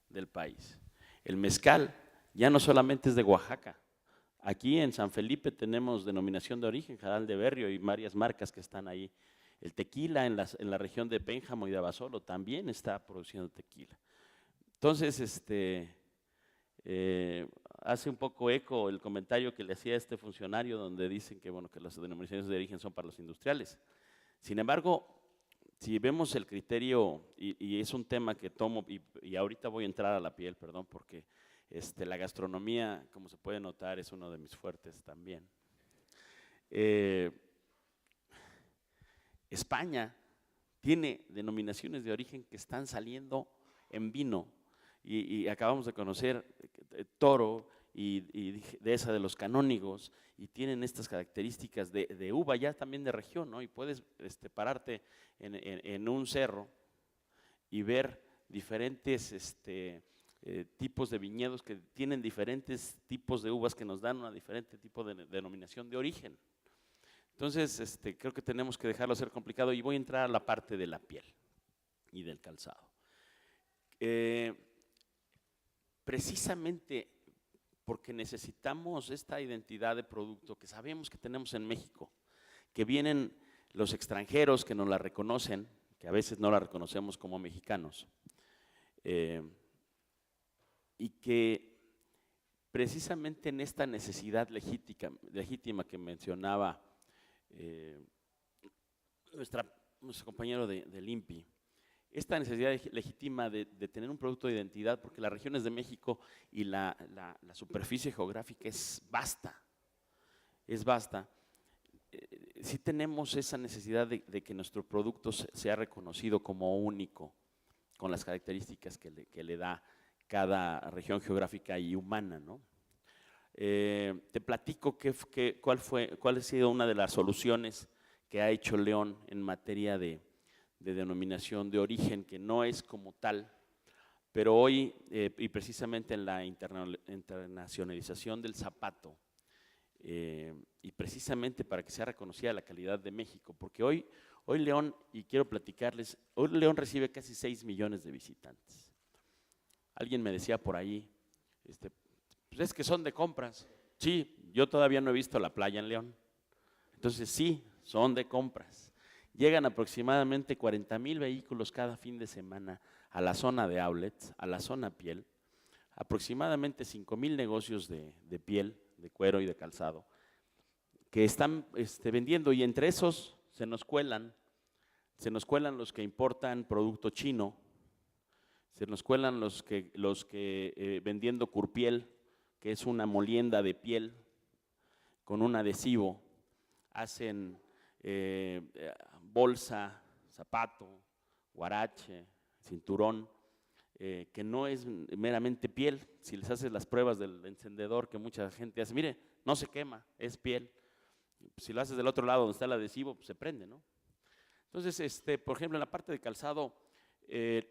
del país. El mezcal ya no solamente es de Oaxaca. Aquí en San Felipe tenemos denominación de origen, Jaral de Berrio y varias marcas que están ahí. El tequila en la región de Pénjamo y de Abasolo también está produciendo tequila. Entonces, hace un poco eco el comentario que le hacía este funcionario donde dicen que, bueno, que las denominaciones de origen son para los industriales. Sin embargo, si vemos el criterio, y es un tema que tomo, y ahorita voy a entrar a la piel, perdón, porque la gastronomía, como se puede notar, es uno de mis fuertes también. España tiene denominaciones de origen que están saliendo en vino, y acabamos de conocer Toro y de esa de los canónigos, y tienen estas características de uva ya también de región, ¿no? Y puedes pararte en un cerro y ver diferentes tipos de viñedos que tienen diferentes tipos de uvas que nos dan una diferente tipo de denominación de origen. Entonces, creo que tenemos que dejarlo ser complicado y voy a entrar a la parte de la piel y del calzado. Precisamente porque necesitamos esta identidad de producto que sabemos que tenemos en México, que vienen los extranjeros que nos la reconocen, que a veces no la reconocemos como mexicanos, y que precisamente en esta necesidad legítima que mencionaba nuestro compañero del INPI, esta necesidad legítima de tener un producto de identidad, porque las regiones de México y la superficie geográfica es vasta, sí tenemos esa necesidad de que nuestro producto sea reconocido como único, con las características que le da cada región geográfica y humana, ¿no? Te platico cuál ha sido una de las soluciones que ha hecho León en materia de denominación de origen, que no es como tal, pero hoy, y precisamente en la internacionalización del zapato, y precisamente para que sea reconocida la calidad de México, porque hoy León, y quiero platicarles, hoy León recibe casi 6 millones de visitantes. Alguien me decía por ahí, pues es que son de compras. Sí, yo todavía no he visto la playa en León. Entonces sí, son de compras. Llegan aproximadamente 40,000 vehículos cada fin de semana a la zona de outlets, a la zona piel, aproximadamente 5,000 negocios de piel, de cuero y de calzado, que están vendiendo, y entre esos se nos cuelan los que importan producto chino, se nos cuelan los que vendiendo curpiel, que es una molienda de piel con un adhesivo, hacen bolsa, zapato, guarache, cinturón, que no es meramente piel. Si les haces las pruebas del encendedor que mucha gente hace, mire, no se quema, es piel. Si lo haces del otro lado donde está el adhesivo, pues se prende, ¿no? Entonces, por ejemplo, en la parte de calzado,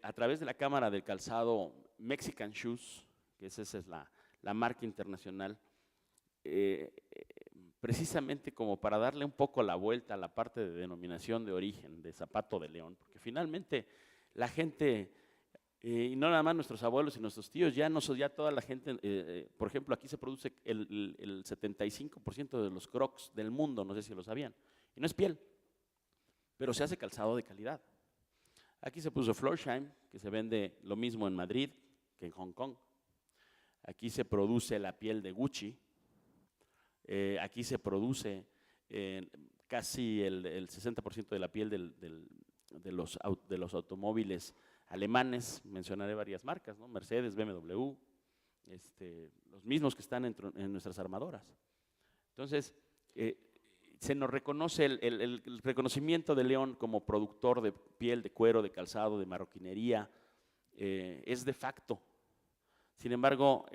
a través de la Cámara del Calzado Mexican Shoes, que esa es la marca internacional, precisamente como para darle un poco la vuelta a la parte de denominación de origen de zapato de León, porque finalmente la gente, y no nada más nuestros abuelos y nuestros tíos, ya toda la gente, por ejemplo, aquí se produce el 75% de los Crocs del mundo, no sé si lo sabían, y no es piel, pero se hace calzado de calidad. Aquí se puso Florsheim, que se vende lo mismo en Madrid que en Hong Kong. Aquí se produce la piel de Gucci. Aquí se produce casi el 60% de la piel de los automóviles alemanes. Mencionaré varias marcas, ¿no? Mercedes, BMW, los mismos que están en nuestras armadoras. Entonces, se nos reconoce el reconocimiento de León como productor de piel, de cuero, de calzado, de marroquinería, es de facto. Sin embargo,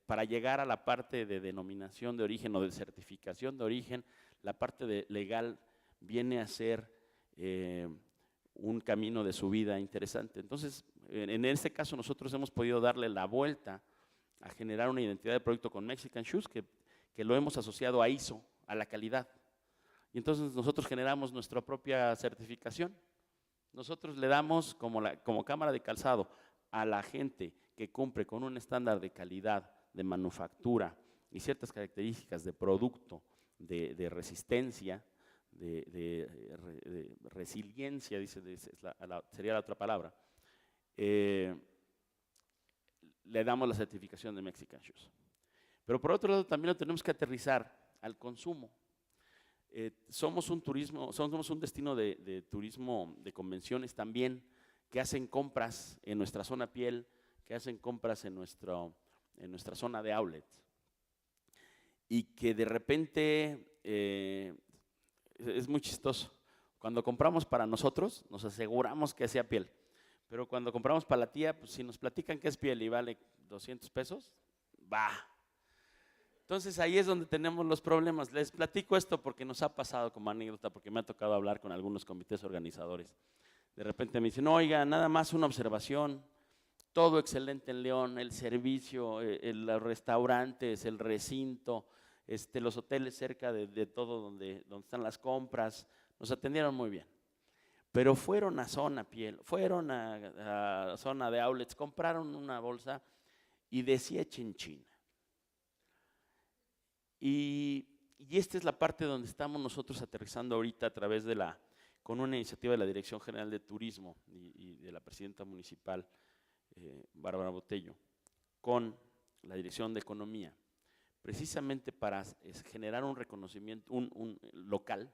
para llegar a la parte de denominación de origen o de certificación de origen, la parte legal viene a ser un camino de subida interesante. Entonces, en este caso nosotros hemos podido darle la vuelta a generar una identidad de producto con Mexican Shoes, que lo hemos asociado a ISO, a la calidad. Y entonces nosotros generamos nuestra propia certificación. Nosotros le damos como Cámara de Calzado a la gente que cumple con un estándar de calidad, de manufactura y ciertas características de producto, de resistencia, de resiliencia, sería la otra palabra, le damos la certificación de Mexican Shoes. Pero por otro lado también lo tenemos que aterrizar al consumo. Somos un destino de turismo de convenciones también, que hacen compras en nuestra zona piel, que hacen compras en nuestra zona de outlet, y que de repente es muy chistoso. Cuando compramos para nosotros, nos aseguramos que sea piel, pero cuando compramos para la tía, pues si nos platican que es piel y vale 200 pesos, va. Entonces ahí es donde tenemos los problemas. Les platico esto porque nos ha pasado como anécdota, porque me ha tocado hablar con algunos comités organizadores. De repente me dicen, oiga, nada más una observación, todo excelente en León, el servicio, los restaurantes, el recinto, los hoteles cerca de todo donde están las compras, nos atendieron muy bien. Pero fueron a Zona Piel, fueron a zona de outlets, compraron una bolsa y decía Chinchina. Y esta es la parte donde estamos nosotros aterrizando ahorita a través con una iniciativa de la Dirección General de Turismo y de la presidenta municipal, Bárbara Botello, con la Dirección de Economía, precisamente para generar un reconocimiento, un local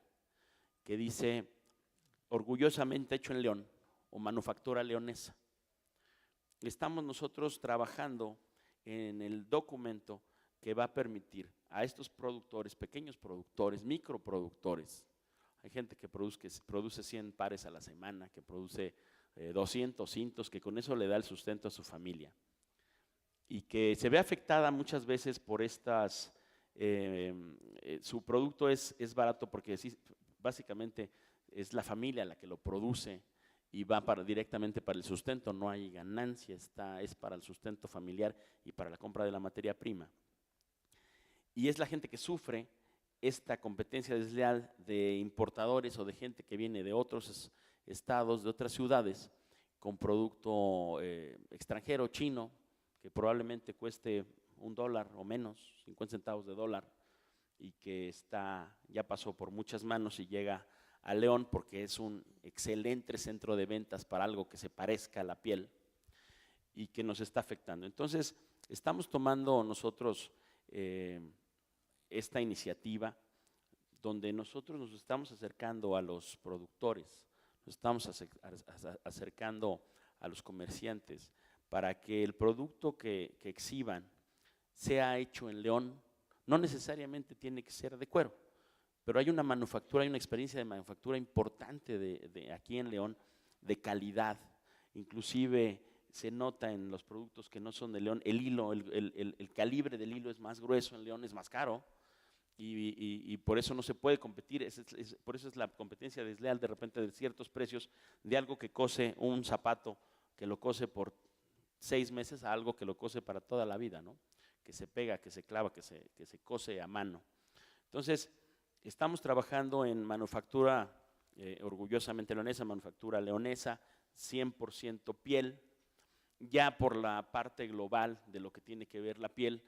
que dice orgullosamente hecho en León o manufactura leonesa. Estamos nosotros trabajando en el documento que va a permitir a estos productores, pequeños productores, microproductores, hay gente que produce 100 pares a la semana, que produce 200 cintos, que con eso le da el sustento a su familia, y que se ve afectada muchas veces por su producto es barato porque básicamente es la familia la que lo produce y va directamente para el sustento, no hay ganancia, es para el sustento familiar y para la compra de la materia prima. Y es la gente que sufre esta competencia desleal de importadores o de gente que viene de otros estados, de otras ciudades, con producto extranjero, chino, que probablemente cueste $1 o menos, 50 centavos de dólar, y que ya pasó por muchas manos y llega a León porque es un excelente centro de ventas para algo que se parezca a la piel y que nos está afectando. Entonces, estamos tomando nosotros esta iniciativa donde nosotros nos estamos acercando a los productores, nos estamos acercando a los comerciantes para que el producto que exhiban sea hecho en León. No necesariamente tiene que ser de cuero, pero hay una manufactura, hay una experiencia de manufactura importante de aquí en León, de calidad. Inclusive se nota en los productos que no son de León, el hilo, el calibre del hilo es más grueso en León, es más caro, y por eso no se puede competir, por eso es la competencia desleal de repente de ciertos precios de algo que cose un zapato, que lo cose por 6 meses a algo que lo cose para toda la vida, ¿no? Que se pega, que se clava, que se cose a mano. Entonces, estamos trabajando en manufactura orgullosamente leonesa, manufactura leonesa, 100% piel, ya por la parte global de lo que tiene que ver la piel,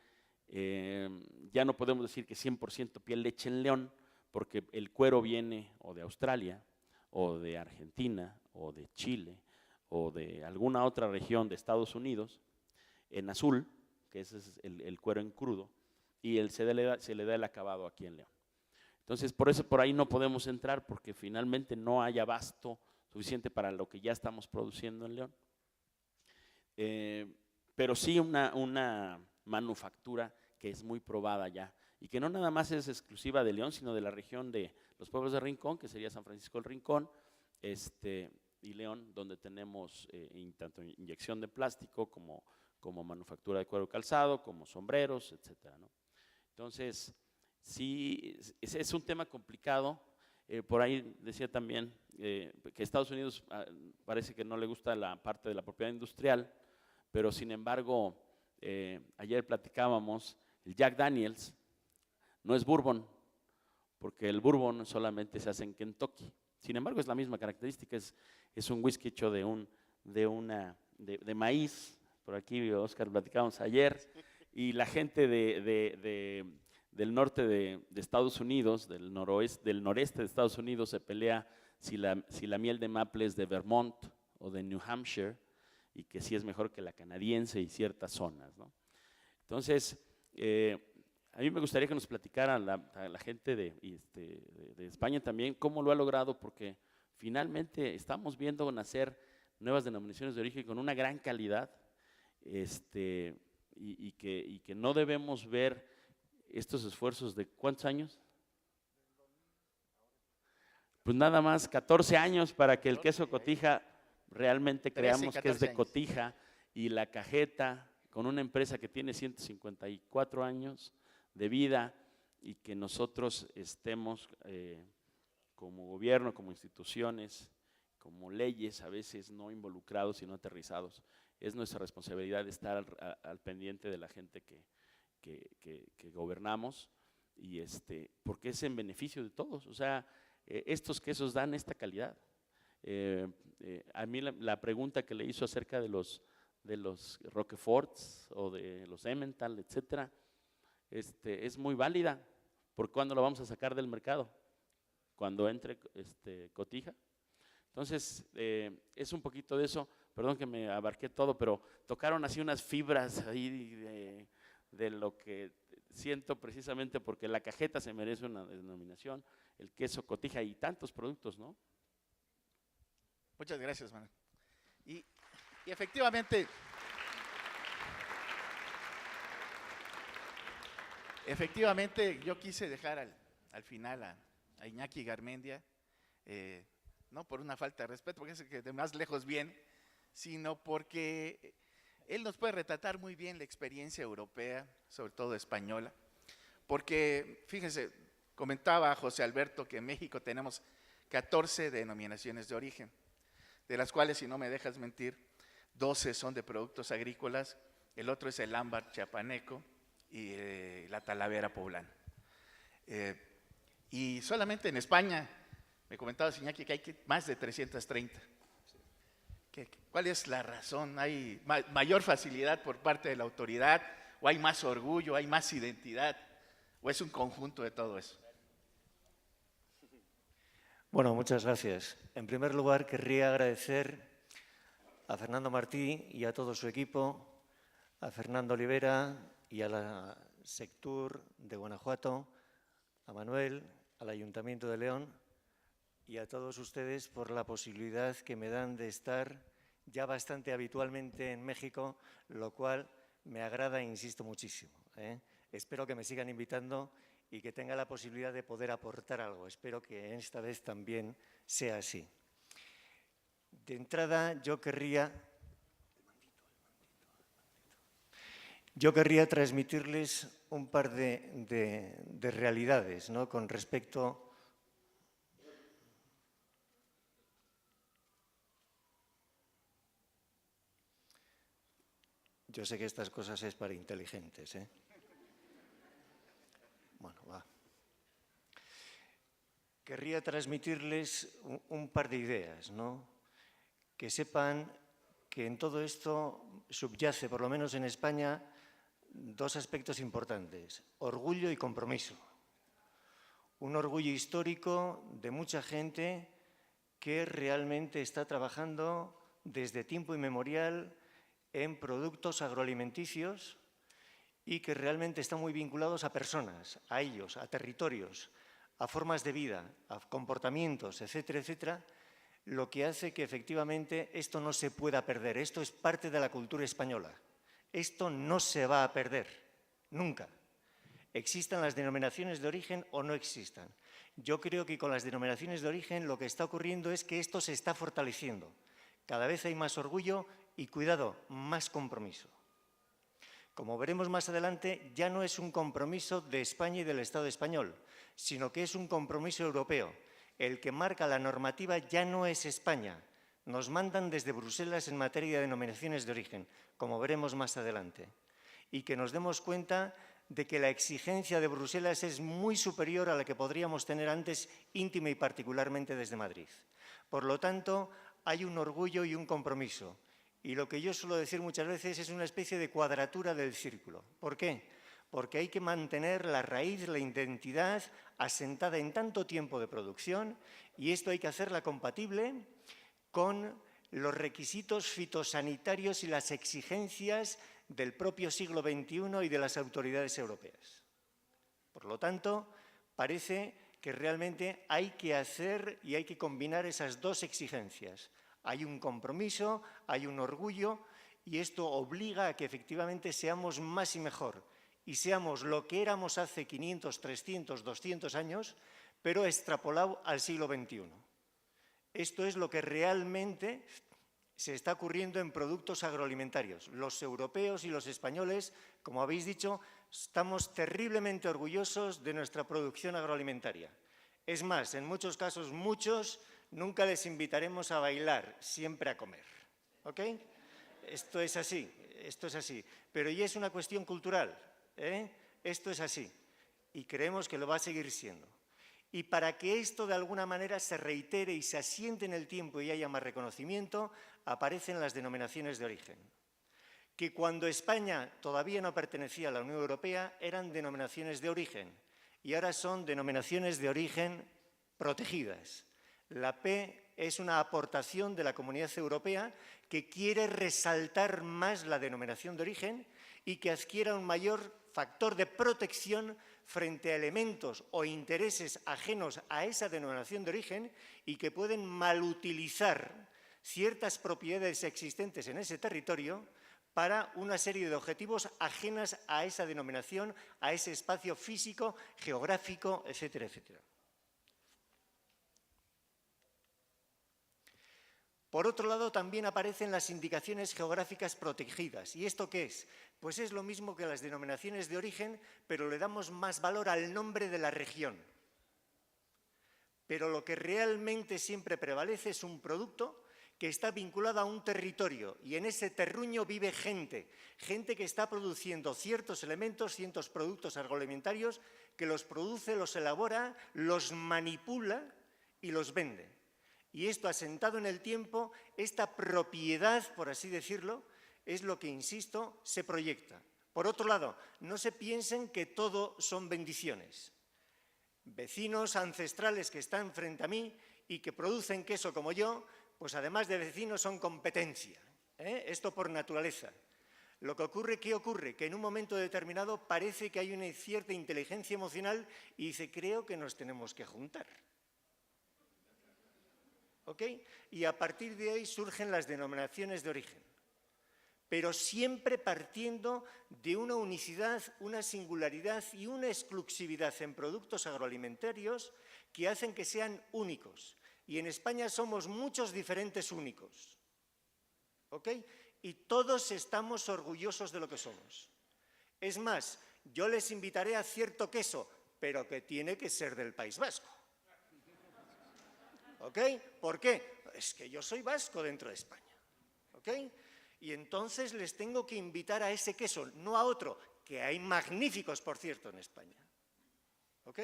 ya no podemos decir que 100% piel hecha en León, porque el cuero viene o de Australia, o de Argentina, o de Chile, o de alguna otra región de Estados Unidos, en azul, que ese es el cuero en crudo, y se le da el acabado aquí en León. Entonces, por ahí no podemos entrar, porque finalmente no hay abasto suficiente para lo que ya estamos produciendo en León. Pero sí una manufactura que es muy probada ya, y que no nada más es exclusiva de León, sino de la región de los pueblos de Rincón, que sería San Francisco del Rincón, y León, donde tenemos tanto inyección de plástico como manufactura de cuero calzado, como sombreros, etcétera, ¿no? Entonces, sí, es un tema complicado. Por ahí decía también que Estados Unidos parece que no le gusta la parte de la propiedad industrial, pero sin embargo, ayer platicábamos, el Jack Daniels no es bourbon, porque el bourbon solamente se hace en Kentucky. Sin embargo, es la misma característica, es un whisky hecho de maíz. Por aquí, Oscar, platicábamos ayer, y la gente del norte de Estados Unidos, del noreste de Estados Unidos, se pelea si la miel de maple es de Vermont o de New Hampshire, y que sí es mejor que la canadiense y ciertas zonas, ¿no? Entonces, a mí me gustaría que nos platicara la gente de España también cómo lo ha logrado, porque finalmente estamos viendo nacer nuevas denominaciones de origen con una gran calidad, y que no debemos ver estos esfuerzos de ¿cuántos años? Pues nada más 14 años para que el queso Cotija realmente creamos que es de Cotija, y la cajeta con una empresa que tiene 154 años de vida y que nosotros estemos como gobierno, como instituciones, como leyes, a veces no involucrados sino aterrizados. Es nuestra responsabilidad estar al pendiente de la gente que gobernamos, y porque es en beneficio de todos. O sea, estos quesos dan esta calidad. A mí la pregunta que le hizo acerca de los Roqueforts o de los Emmental, etcétera, es muy válida. ¿Por cuándo lo vamos a sacar del mercado? Cuando entre Cotija. Entonces, es un poquito de eso. Perdón que me abarqué todo, pero tocaron así unas fibras ahí de lo que siento, precisamente porque la cajeta se merece una denominación, el queso Cotija y tantos productos, ¿no? Muchas gracias, Manuel. Y efectivamente, yo quise dejar al final a Iñaki Garmendia, no por una falta de respeto, porque es el que de más lejos viene, sino porque él nos puede retratar muy bien la experiencia europea, sobre todo española, porque, fíjense, comentaba José Alberto que en México tenemos 14 denominaciones de origen, de las cuales, si no me dejas mentir, 12 son de productos agrícolas, el otro es el ámbar chiapaneco y la talavera poblana. Y solamente en España, me comentaba Iñaki, que hay más de 330. ¿Cuál es la razón? ¿Hay mayor facilidad por parte de la autoridad? ¿O hay más orgullo? ¿Hay más identidad? ¿O es un conjunto de todo eso? Bueno, muchas gracias. En primer lugar, querría agradecer a Fernando Martí y a todo su equipo, a Fernando Olivera y a la Sectur de Guanajuato, a Manuel, al Ayuntamiento de León y a todos ustedes por la posibilidad que me dan de estar ya bastante habitualmente en México, lo cual me agrada e insisto muchísimo. Espero que me sigan invitando y que tenga la posibilidad de poder aportar algo. Espero que esta vez también sea así. De entrada, yo querría transmitirles un par de realidades, ¿no?, con respecto Yo sé que estas cosas es para inteligentes, ¿eh? Bueno, va. Querría transmitirles un par de ideas, ¿no? Que sepan que en todo esto subyace, por lo menos en España, dos aspectos importantes: orgullo y compromiso. Un orgullo histórico de mucha gente que realmente está trabajando desde tiempo inmemorial en productos agroalimenticios y que realmente están muy vinculados a personas, a ellos, a territorios, a formas de vida, a comportamientos, etcétera, etcétera, lo que hace que efectivamente esto no se pueda perder. Esto es parte de la cultura española. Esto no se va a perder, nunca. Existan las denominaciones de origen o no existan. Yo creo que con las denominaciones de origen lo que está ocurriendo es que esto se está fortaleciendo. Cada vez hay más orgullo y, cuidado, más compromiso. Como veremos más adelante, ya no es un compromiso de España y del Estado español, sino que es un compromiso europeo. El que marca la normativa ya no es España. Nos mandan desde Bruselas en materia de denominaciones de origen, como veremos más adelante. Y que nos demos cuenta de que la exigencia de Bruselas es muy superior a la que podríamos tener antes, íntima y particularmente desde Madrid. Por lo tanto, hay un orgullo y un compromiso. Y lo que yo suelo decir muchas veces es una especie de cuadratura del círculo. ¿Por qué? Porque hay que mantener la raíz, la identidad asentada en tanto tiempo de producción, y esto hay que hacerla compatible con los requisitos fitosanitarios y las exigencias del propio siglo XXI y de las autoridades europeas. Por lo tanto, parece que realmente hay que hacer y hay que combinar esas dos exigencias. Hay un compromiso, hay un orgullo, y esto obliga a que efectivamente seamos más y mejor, y seamos lo que éramos hace 500, 300, 200 años, pero extrapolado al siglo XXI. Esto es lo que realmente se está ocurriendo en productos agroalimentarios. Los europeos y los españoles, como habéis dicho, estamos terriblemente orgullosos de nuestra producción agroalimentaria. Es más, en muchos casos, nunca les invitaremos a bailar, siempre a comer. ¿Ok? Esto es así, Pero ya es una cuestión cultural, ¿eh? Esto es así y creemos que lo va a seguir siendo. Y para que esto de alguna manera se reitere y se asiente en el tiempo y haya más reconocimiento, aparecen las denominaciones de origen, que cuando España todavía no pertenecía a la Unión Europea eran denominaciones de origen y ahora son denominaciones de origen protegidas. La P es una aportación de la Comunidad Europea que quiere resaltar más la denominación de origen y que adquiera un mayor factor de protección frente a elementos o intereses ajenos a esa denominación de origen y que pueden malutilizar ciertas propiedades existentes en ese territorio para una serie de objetivos ajenas a esa denominación, a ese espacio físico, geográfico, etcétera, etcétera. Por otro lado, también aparecen las indicaciones geográficas protegidas. ¿Y esto qué es? Pues es lo mismo que las denominaciones de origen, pero le damos más valor al nombre de la región. Pero lo que realmente siempre prevalece es un producto que está vinculado a un territorio y en ese terruño vive gente que está produciendo ciertos elementos, ciertos productos agroalimentarios, que los produce, los elabora, los manipula y los vende. Y esto, asentado en el tiempo, esta propiedad, por así decirlo, es lo que, insisto, se proyecta. Por otro lado, no se piensen que todo son bendiciones. Vecinos ancestrales que están frente a mí y que producen queso como yo, pues además de vecinos son competencia, ¿eh? Esto por naturaleza. Lo que ocurre, ¿qué ocurre? Que en un momento determinado parece que hay una cierta inteligencia emocional y dice, creo que nos tenemos que juntar. ¿Ok? Y a partir de ahí surgen las denominaciones de origen, pero siempre partiendo de una unicidad, una singularidad y una exclusividad en productos agroalimentarios que hacen que sean únicos. Y en España somos muchos diferentes únicos. ¿Ok? Y todos estamos orgullosos de lo que somos. Es más, yo les invitaré a cierto queso, pero que tiene que ser del País Vasco. ¿Ok? ¿Por qué? Es que yo soy vasco dentro de España. ¿Ok? Y entonces les tengo que invitar a ese queso, no a otro, que hay magníficos, por cierto, en España. ¿Ok?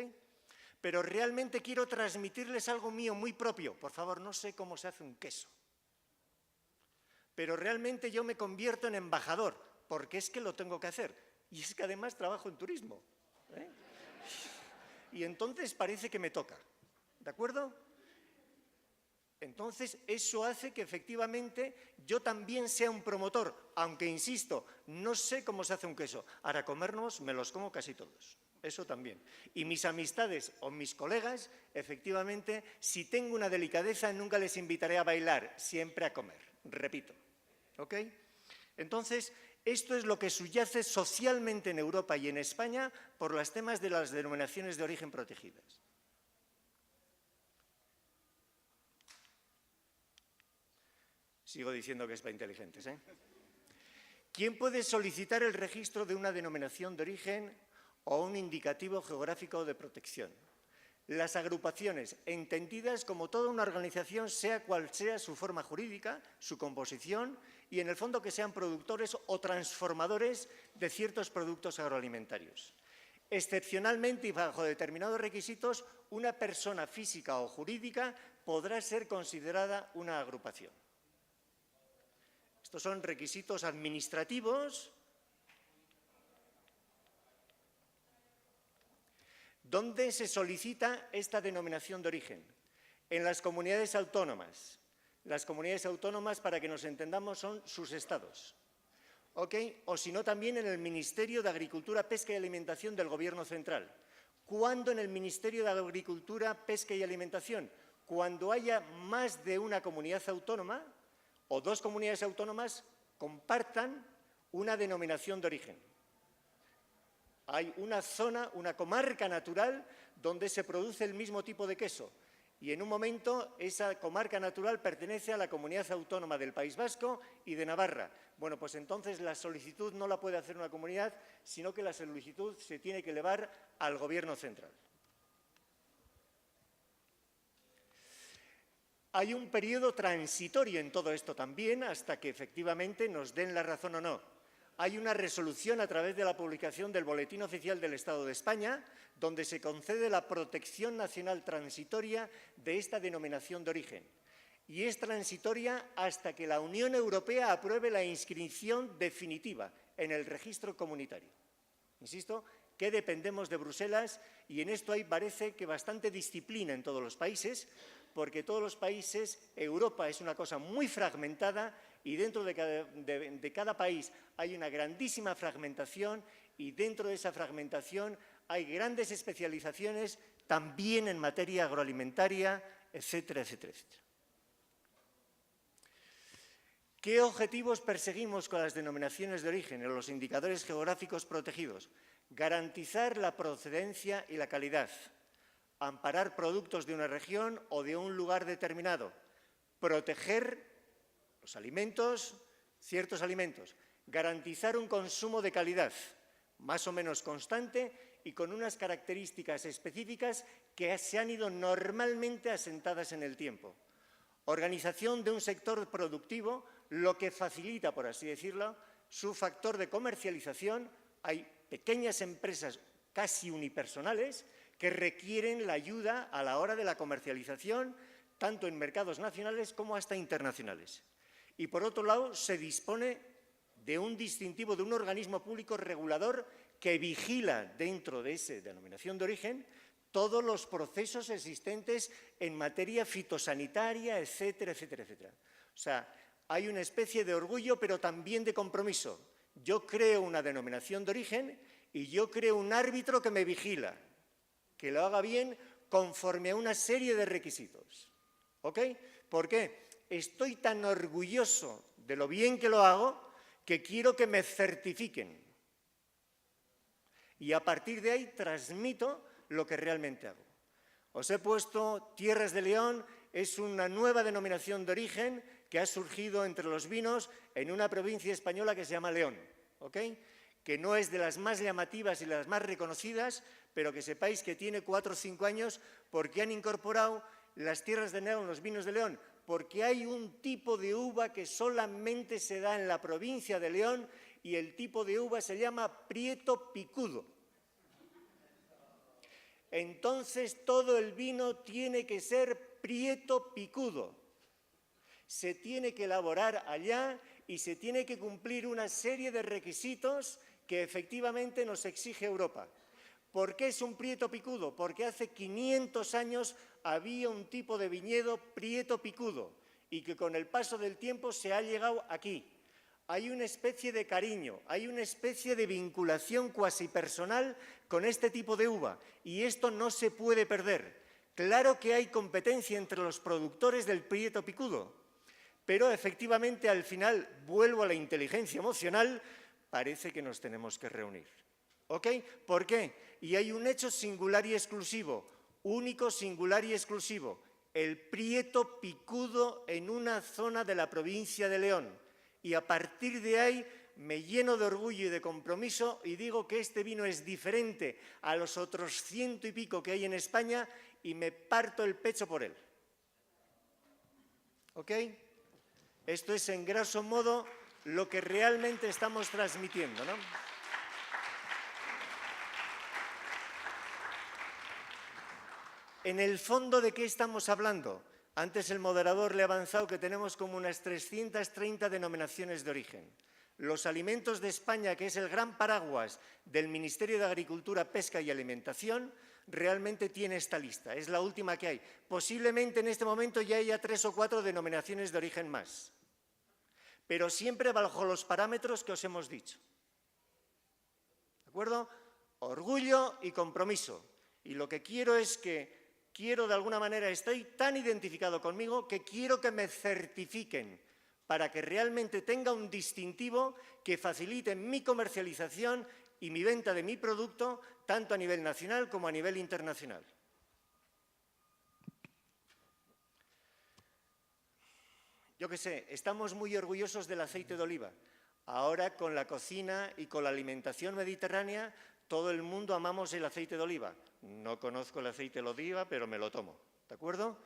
Pero realmente quiero transmitirles algo mío muy propio. Por favor, no sé cómo se hace un queso. Pero realmente yo me convierto en embajador, porque es que lo tengo que hacer. Y es que además trabajo en turismo. ¿Eh? Y entonces parece que me toca. ¿De acuerdo? Entonces, eso hace que efectivamente yo también sea un promotor, aunque, insisto, no sé cómo se hace un queso. Ahora, comernos, me los como casi todos. Eso también. Y mis amistades o mis colegas, efectivamente, si tengo una delicadeza, nunca les invitaré a bailar, siempre a comer. Repito. ¿Ok? Entonces, esto es lo que subyace socialmente en Europa y en España por los temas de las denominaciones de origen protegidas. Sigo diciendo que es para inteligentes, ¿eh? ¿Quién puede solicitar el registro de una denominación de origen o un indicativo geográfico de protección? Las agrupaciones, entendidas como toda una organización, sea cual sea su forma jurídica, su composición y, en el fondo, que sean productores o transformadores de ciertos productos agroalimentarios. Excepcionalmente y bajo determinados requisitos, una persona física o jurídica podrá ser considerada una agrupación. Estos son requisitos administrativos. ¿Dónde se solicita esta denominación de origen? En las comunidades autónomas. Las comunidades autónomas, para que nos entendamos, son sus estados. ¿Ok? O si no, también en el Ministerio de Agricultura, Pesca y Alimentación del Gobierno Central. ¿Cuándo en el Ministerio de Agricultura, Pesca y Alimentación? Cuando haya más de una comunidad autónoma o dos comunidades autónomas compartan una denominación de origen. Hay una zona, una comarca natural donde se produce el mismo tipo de queso Y en un momento esa comarca natural pertenece a la Comunidad Autónoma del País Vasco y de Navarra. Bueno, pues entonces la solicitud no la puede hacer una comunidad, sino que la solicitud se tiene que elevar al Gobierno central. Hay un periodo transitorio en todo esto también, hasta que efectivamente nos den la razón o no. Hay una resolución a través de la publicación del Boletín Oficial del Estado de España, donde se concede la protección nacional transitoria de esta denominación de origen. Y es transitoria hasta que la Unión Europea apruebe la inscripción definitiva en el registro comunitario. Insisto, que dependemos de Bruselas y en esto hay, parece que bastante disciplina en todos los países, porque todos los países, Europa es una cosa muy fragmentada y dentro de cada país hay una grandísima fragmentación y dentro de esa fragmentación hay grandes especializaciones también en materia agroalimentaria, etcétera, etcétera, etcétera. ¿Qué objetivos perseguimos con las denominaciones de origen en los indicadores geográficos protegidos? Garantizar la procedencia y la calidad, amparar productos de una región o de un lugar determinado, proteger los alimentos, ciertos alimentos, garantizar un consumo de calidad, más o menos constante y con unas características específicas que se han ido normalmente asentadas en el tiempo. Organización de un sector productivo, lo que facilita, por así decirlo, su factor de comercialización. Hay pequeñas empresas casi unipersonales que requieren la ayuda a la hora de la comercialización, tanto en mercados nacionales como hasta internacionales. Y por otro lado, se dispone de un distintivo, de un organismo público regulador que vigila dentro de esa denominación de origen todos los procesos existentes en materia fitosanitaria, etcétera, etcétera, etcétera. O sea, hay una especie de orgullo, pero también de compromiso. Yo creo una denominación de origen y yo creo un árbitro que me vigila, que lo haga bien conforme a una serie de requisitos. ¿Ok? ¿Por qué? Estoy tan orgulloso de lo bien que lo hago que quiero que me certifiquen. Y a partir de ahí transmito lo que realmente hago. Os he puesto Tierras de León, es una nueva denominación de origen que ha surgido entre los vinos en una provincia española que se llama León, ¿ok? Que no es de las más llamativas y las más reconocidas, pero que sepáis que tiene 4 o 5 años porque han incorporado las Tierras de León, los vinos de León, porque hay un tipo de uva que solamente se da en la provincia de León y el tipo de uva se llama Prieto Picudo. Entonces todo el vino tiene que ser Prieto Picudo. Se tiene que elaborar allá y se tiene que cumplir una serie de requisitos que efectivamente nos exige Europa. ¿Por qué es un Prieto Picudo? Porque hace 500 años había un tipo de viñedo Prieto Picudo y que con el paso del tiempo se ha llegado aquí. Hay una especie de cariño, hay una especie de vinculación cuasi personal con este tipo de uva y esto no se puede perder. Claro que hay competencia entre los productores del Prieto Picudo, pero efectivamente al final, vuelvo a la inteligencia emocional, parece que nos tenemos que reunir. ¿Ok? ¿Por qué? Y hay un hecho singular y exclusivo, único, singular y exclusivo, el Prieto Picudo en una zona de la provincia de León. Y a partir de ahí me lleno de orgullo y de compromiso y digo que este vino es diferente a los otros 100 y pico que hay en España y me parto el pecho por él. ¿Ok? Esto es en grosso modo lo que realmente estamos transmitiendo, ¿no? En el fondo, ¿de qué estamos hablando? Antes el moderador le ha avanzado que tenemos como unas 330 denominaciones de origen. Los alimentos de España, que es el gran paraguas del Ministerio de Agricultura, Pesca y Alimentación, realmente tiene esta lista. Es la última que hay. Posiblemente en este momento ya haya 3 o 4 denominaciones de origen más. Pero siempre bajo los parámetros que os hemos dicho. ¿De acuerdo? Orgullo y compromiso. Y lo que quiero es que quiero de alguna manera, estoy tan identificado conmigo que quiero que me certifiquen para que realmente tenga un distintivo que facilite mi comercialización y mi venta de mi producto, tanto a nivel nacional como a nivel internacional. Yo qué sé, estamos muy orgullosos del aceite de oliva. Ahora, con la cocina y con la alimentación mediterránea, todo el mundo amamos el aceite de oliva. No conozco el aceite de oliva, pero me lo tomo, ¿de acuerdo?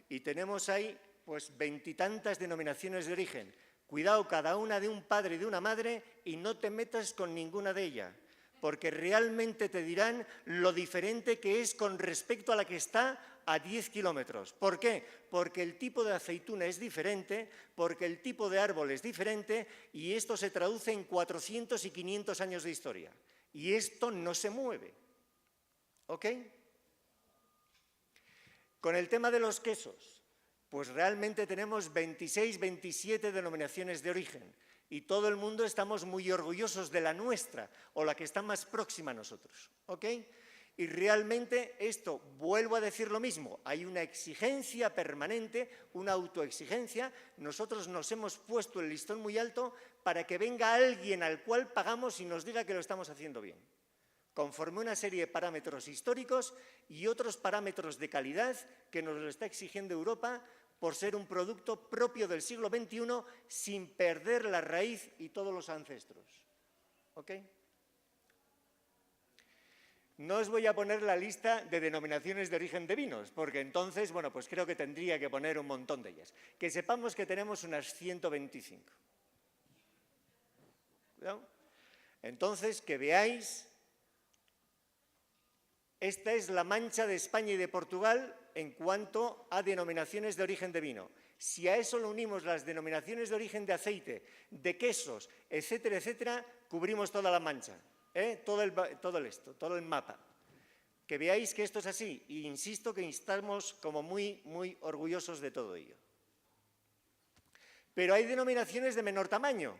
Y tenemos ahí, pues, 20 y tantas denominaciones de origen. Cuidado, cada una de un padre y de una madre, y no te metas con ninguna de ellas, porque realmente te dirán lo diferente que es con respecto a la que está a 10 kilómetros. ¿Por qué? Porque el tipo de aceituna es diferente, porque el tipo de árbol es diferente, y esto se traduce en 400 y 500 años de historia. Y esto no se mueve. ¿Ok? Con el tema de los quesos, pues realmente tenemos 26, 27 denominaciones de origen, y todo el mundo estamos muy orgullosos de la nuestra, o la que está más próxima a nosotros. ¿Ok? Y realmente esto, vuelvo a decir lo mismo, hay una exigencia permanente, una autoexigencia. Nosotros nos hemos puesto el listón muy alto para que venga alguien al cual pagamos y nos diga que lo estamos haciendo bien, conforme una serie de parámetros históricos y otros parámetros de calidad que nos lo está exigiendo Europa por ser un producto propio del siglo XXI sin perder la raíz y todos los ancestros. ¿Ok? No os voy a poner la lista de denominaciones de origen de vinos, porque entonces, bueno, pues creo que tendría que poner un montón de ellas. Que sepamos que tenemos unas 125. ¿Cuidado? Entonces, que veáis, esta es la mancha de España y de Portugal en cuanto a denominaciones de origen de vino. Si a eso le unimos las denominaciones de origen de aceite, de quesos, etcétera, etcétera, cubrimos toda la mancha. Todo el mapa. Que veáis que esto es así, e insisto que estamos como muy, muy orgullosos de todo ello. Pero hay denominaciones de menor tamaño.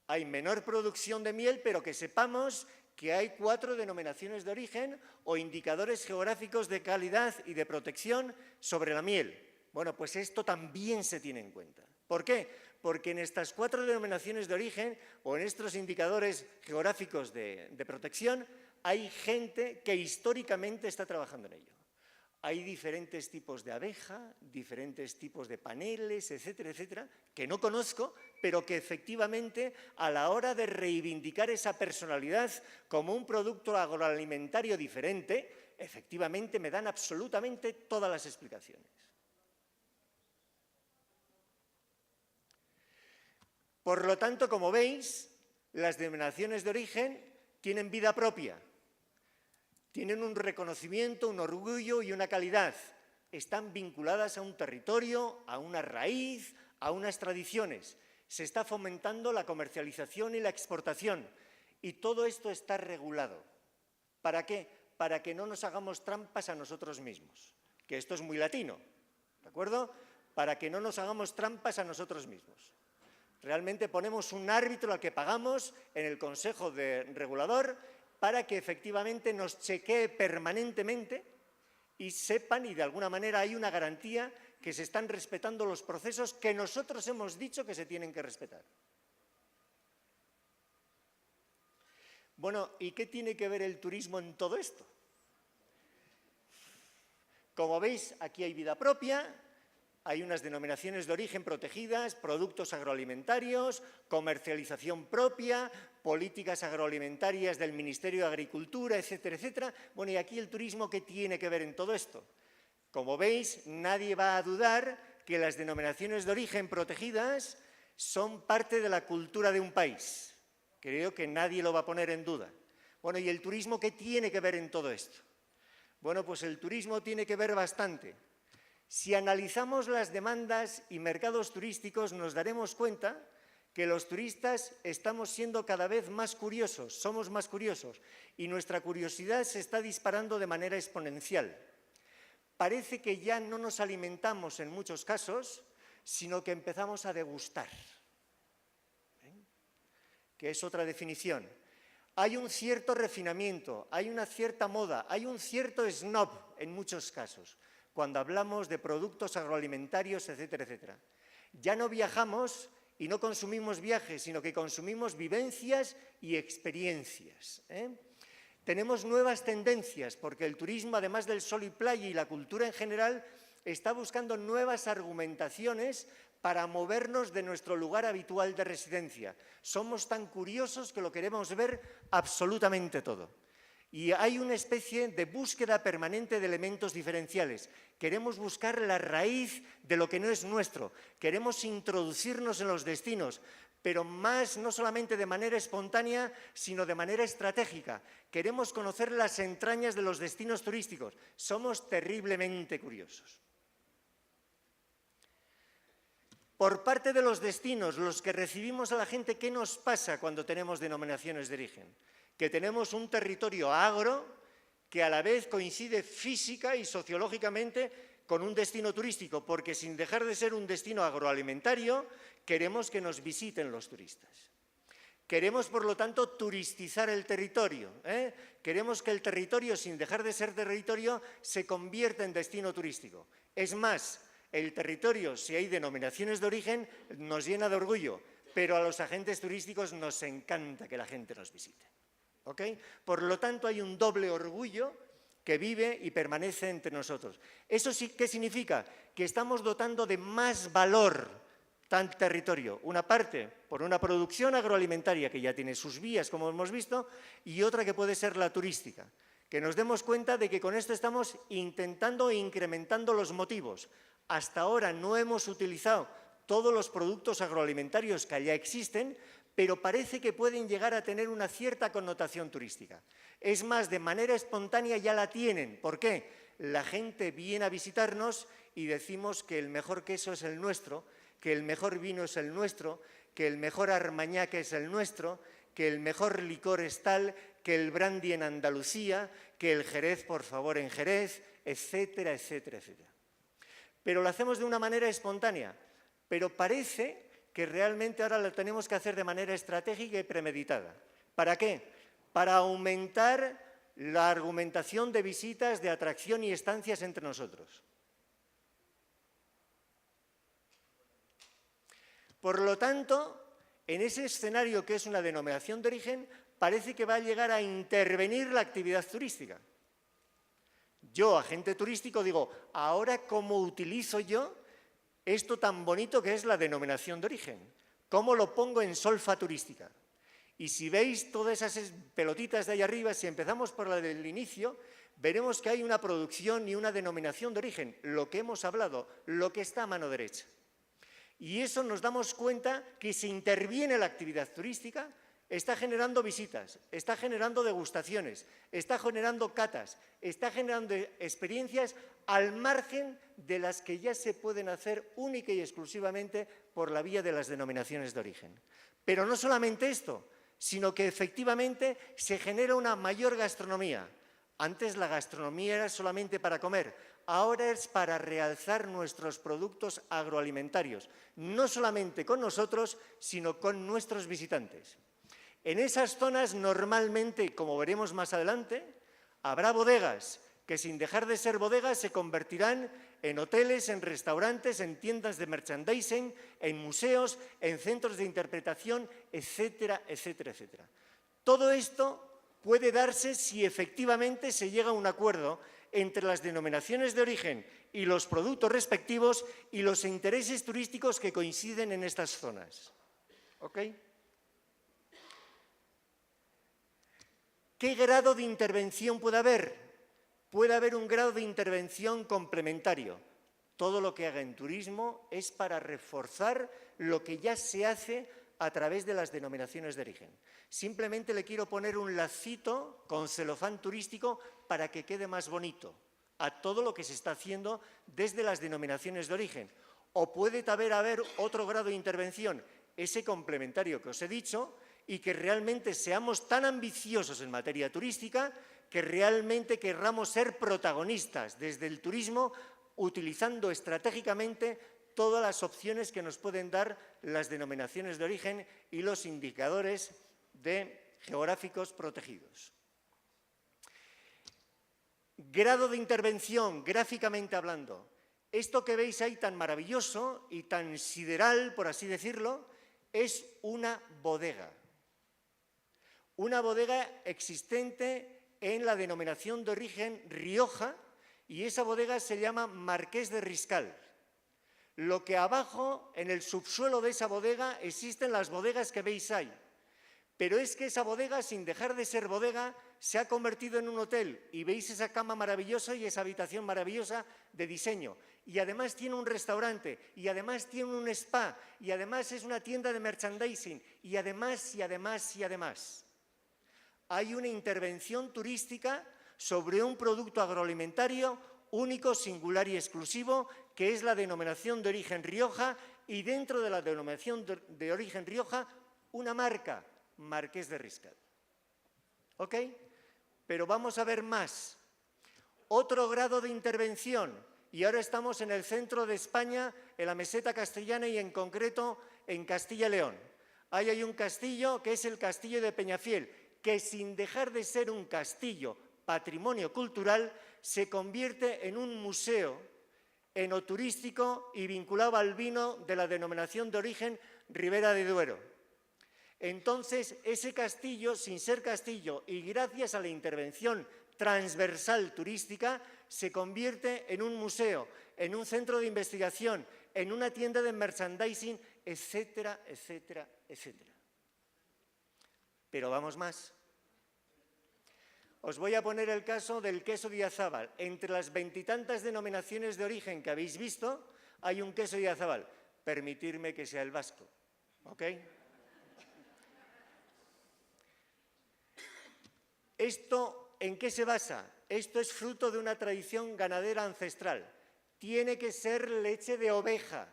Hay menor producción de miel, pero que sepamos que hay 4 denominaciones de origen o indicadores geográficos de calidad y de protección sobre la miel. Bueno, pues esto también se tiene en cuenta. ¿Por qué? Porque en estas 4 denominaciones de origen o en estos indicadores geográficos de protección hay gente que históricamente está trabajando en ello. Hay diferentes tipos de abeja, diferentes tipos de paneles, etcétera, etcétera, que no conozco, pero que efectivamente a la hora de reivindicar esa personalidad como un producto agroalimentario diferente, efectivamente me dan absolutamente todas las explicaciones. Por lo tanto, como veis, las denominaciones de origen tienen vida propia, tienen un reconocimiento, un orgullo y una calidad. Están vinculadas a un territorio, a una raíz, a unas tradiciones. Se está fomentando la comercialización y la exportación. Y todo esto está regulado. ¿Para qué? Para que no nos hagamos trampas a nosotros mismos. Que esto es muy latino, ¿de acuerdo? Para que no nos hagamos trampas a nosotros mismos. Realmente ponemos un árbitro al que pagamos en el Consejo Regulador para que efectivamente nos chequee permanentemente y sepan, y de alguna manera hay una garantía, que se están respetando los procesos que nosotros hemos dicho que se tienen que respetar. Bueno, ¿y qué tiene que ver el turismo en todo esto? Como veis, aquí hay vida propia. Hay unas denominaciones de origen protegidas, productos agroalimentarios, comercialización propia, políticas agroalimentarias del Ministerio de Agricultura, etcétera, etcétera. Bueno, y aquí el turismo, ¿qué tiene que ver en todo esto? Como veis, nadie va a dudar que las denominaciones de origen protegidas son parte de la cultura de un país. Creo que nadie lo va a poner en duda. Bueno, ¿y el turismo qué tiene que ver en todo esto? Bueno, pues el turismo tiene que ver bastante. Si analizamos las demandas y mercados turísticos, nos daremos cuenta que los turistas estamos siendo cada vez más curiosos, somos más curiosos, y nuestra curiosidad se está disparando de manera exponencial. Parece que ya no nos alimentamos en muchos casos, sino que empezamos a degustar, que es otra definición. Hay un cierto refinamiento, hay una cierta moda, hay un cierto snob en muchos casos, cuando hablamos de productos agroalimentarios, etcétera, etcétera. Ya no viajamos y no consumimos viajes, sino que consumimos vivencias y experiencias. Tenemos nuevas tendencias, porque el turismo, además del sol y playa y la cultura en general, está buscando nuevas argumentaciones para movernos de nuestro lugar habitual de residencia. Somos tan curiosos que lo queremos ver absolutamente todo. Y hay una especie de búsqueda permanente de elementos diferenciales. Queremos buscar la raíz de lo que no es nuestro. Queremos introducirnos en los destinos, pero más no solamente de manera espontánea, sino de manera estratégica. Queremos conocer las entrañas de los destinos turísticos. Somos terriblemente curiosos. Por parte de los destinos, los que recibimos a la gente, ¿qué nos pasa cuando tenemos denominaciones de origen? Que tenemos un territorio agro que a la vez coincide física y sociológicamente con un destino turístico, porque sin dejar de ser un destino agroalimentario, queremos que nos visiten los turistas. Queremos, por lo tanto, turistizar el territorio. Queremos que el territorio, sin dejar de ser territorio, se convierta en destino turístico. Es más, el territorio, si hay denominaciones de origen, nos llena de orgullo, pero a los agentes turísticos nos encanta que la gente nos visite. ¿Okay? Por lo tanto, hay un doble orgullo que vive y permanece entre nosotros. ¿Eso sí qué significa? Que estamos dotando de más valor tal territorio. Una parte por una producción agroalimentaria que ya tiene sus vías, como hemos visto, y otra que puede ser la turística. Que nos demos cuenta de que con esto estamos intentando e incrementando los motivos. Hasta ahora no hemos utilizado todos los productos agroalimentarios que ya existen, pero parece que pueden llegar a tener una cierta connotación turística. Es más, de manera espontánea ya la tienen. ¿Por qué? La gente viene a visitarnos y decimos que el mejor queso es el nuestro, que el mejor vino es el nuestro, que el mejor armañac es el nuestro, que el mejor licor es tal, que el brandy en Andalucía, que el Jerez, por favor, en Jerez, etcétera, etcétera, etcétera. Pero lo hacemos de una manera espontánea, pero parece que realmente ahora lo tenemos que hacer de manera estratégica y premeditada. ¿Para qué? Para aumentar la argumentación de visitas, de atracción y estancias entre nosotros. Por lo tanto, en ese escenario que es una denominación de origen, parece que va a llegar a intervenir la actividad turística. Yo, agente turístico, digo, ¿ahora cómo utilizo yo esto tan bonito que es la denominación de origen? ¿Cómo lo pongo en solfa turística? Y si veis todas esas pelotitas de ahí arriba, si empezamos por la del inicio, veremos que hay una producción y una denominación de origen, lo que hemos hablado, lo que está a mano derecha. Y eso nos damos cuenta que si interviene la actividad turística, está generando visitas, está generando degustaciones, está generando catas, está generando experiencias al margen de las que ya se pueden hacer única y exclusivamente por la vía de las denominaciones de origen. Pero no solamente esto, sino que efectivamente se genera una mayor gastronomía. Antes la gastronomía era solamente para comer, ahora es para realzar nuestros productos agroalimentarios, no solamente con nosotros, sino con nuestros visitantes. En esas zonas normalmente, como veremos más adelante, habrá bodegas que sin dejar de ser bodegas se convertirán en hoteles, en restaurantes, en tiendas de merchandising, en museos, en centros de interpretación, etcétera, etcétera, etcétera. Todo esto puede darse si efectivamente se llega a un acuerdo entre las denominaciones de origen y los productos respectivos y los intereses turísticos que coinciden en estas zonas. ¿Ok? ¿Qué grado de intervención puede haber? Puede haber un grado de intervención complementario. Todo lo que haga en turismo es para reforzar lo que ya se hace a través de las denominaciones de origen. Simplemente le quiero poner un lacito con celofán turístico para que quede más bonito a todo lo que se está haciendo desde las denominaciones de origen. O puede haber otro grado de intervención, ese complementario que os he dicho, y que realmente seamos tan ambiciosos en materia turística que realmente querramos ser protagonistas desde el turismo, utilizando estratégicamente todas las opciones que nos pueden dar las denominaciones de origen y los indicadores geográficos protegidos. Grado de intervención, gráficamente hablando. Esto que veis ahí tan maravilloso y tan sideral, por así decirlo, es una bodega. Una bodega existente en la denominación de origen Rioja, y esa bodega se llama Marqués de Riscal. lo que abajo, en el subsuelo de esa bodega, existen las bodegas que veis ahí. Pero es que esa bodega, sin dejar de ser bodega, se ha convertido en un hotel. Y veis esa cama maravillosa y esa habitación maravillosa de diseño. Y además tiene un restaurante, y además tiene un spa, y además es una tienda de merchandising, y además, y además, y además. Hay una intervención turística sobre un producto agroalimentario único, singular y exclusivo, que es la denominación de origen Rioja, y dentro de la denominación de origen Rioja, una marca, Marqués de Riscal. ¿Ok? Pero vamos a ver más. Otro grado de intervención, y ahora estamos en el centro de España, en la meseta castellana y en concreto en Castilla y León. Ahí hay un castillo que es el Castillo de Peñafiel, que sin dejar de ser un castillo patrimonio cultural, se convierte en un museo enoturístico y vinculado al vino de la denominación de origen Ribera de Duero. Entonces, ese castillo, sin ser castillo y gracias a la intervención transversal turística, se convierte en un museo, en un centro de investigación, en una tienda de merchandising, etcétera, etcétera, etcétera. Pero vamos más. Os voy a poner el caso del queso Diazábal. Entre las veintitantas denominaciones de origen que habéis visto, hay un queso Diazábal. Permitirme que sea el vasco. ¿Ok? ¿Esto en qué se basa? Esto es fruto de una tradición ganadera ancestral. Tiene que ser leche de oveja,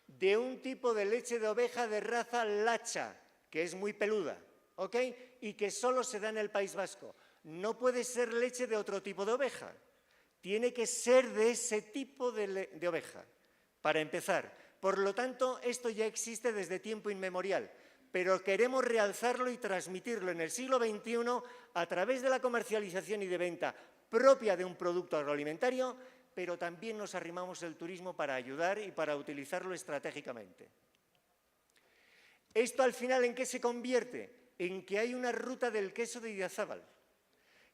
de un tipo de leche de oveja de raza lacha, que es muy peluda, ¿ok? Y que solo se da en el País Vasco. No puede ser leche de otro tipo de oveja. Tiene que ser de ese tipo de oveja, para empezar. Por lo tanto, esto ya existe desde tiempo inmemorial, pero queremos realzarlo y transmitirlo en el siglo XXI a través de la comercialización y de venta propia de un producto agroalimentario, pero también nos arrimamos el turismo para ayudar y para utilizarlo estratégicamente. ¿Esto al final en qué se convierte? En que hay una ruta del queso de Idiazábal,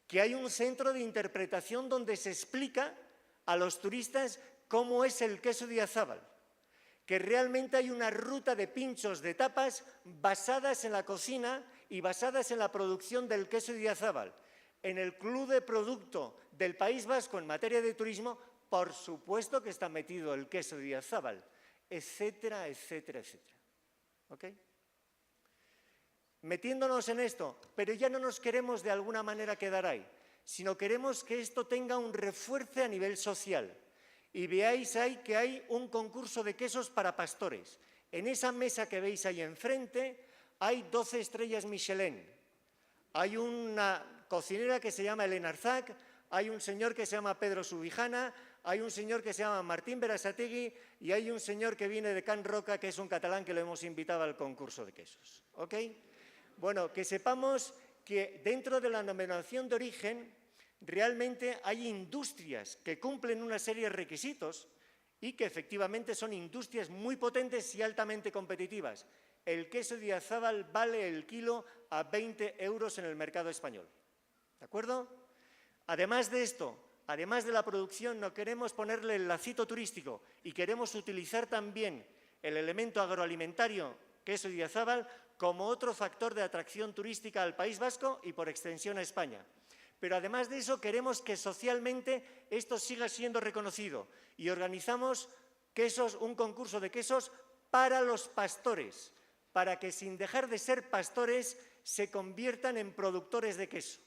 que hay un centro de interpretación donde se explica a los turistas cómo es el queso de Idiazábal, que realmente hay una ruta de pinchos, de tapas, basadas en la cocina y basadas en la producción del queso de Idiazábal. En el Club de Producto del País Vasco en materia de turismo, por supuesto que está metido el queso de Idiazábal, etcétera, etcétera, etcétera. ¿Ok? Metiéndonos en esto, pero ya no nos queremos de alguna manera quedar ahí, sino queremos que esto tenga un refuerzo a nivel social. Y veáis ahí que hay un concurso de quesos para pastores. En esa mesa que veis ahí enfrente hay 12 estrellas Michelin. Hay una cocinera que se llama Elena Arzac, hay un señor que se llama Pedro Subijana, hay un señor que se llama Martín Berasategui y hay un señor que viene de Can Roca, que es un catalán que lo hemos invitado al concurso de quesos. ¿Ok? Bueno, que sepamos que dentro de la denominación de origen realmente hay industrias que cumplen una serie de requisitos y que efectivamente son industrias muy potentes y altamente competitivas. El queso de Idiazábal vale el kilo a 20 euros en el mercado español. ¿De acuerdo? Además de esto, además de la producción, no queremos ponerle el lacito turístico y queremos utilizar también el elemento agroalimentario queso de Idiazábal como otro factor de atracción turística al País Vasco y por extensión a España. Pero además de eso queremos que socialmente esto siga siendo reconocido y organizamos un concurso de quesos para los pastores, para que sin dejar de ser pastores se conviertan en productores de queso.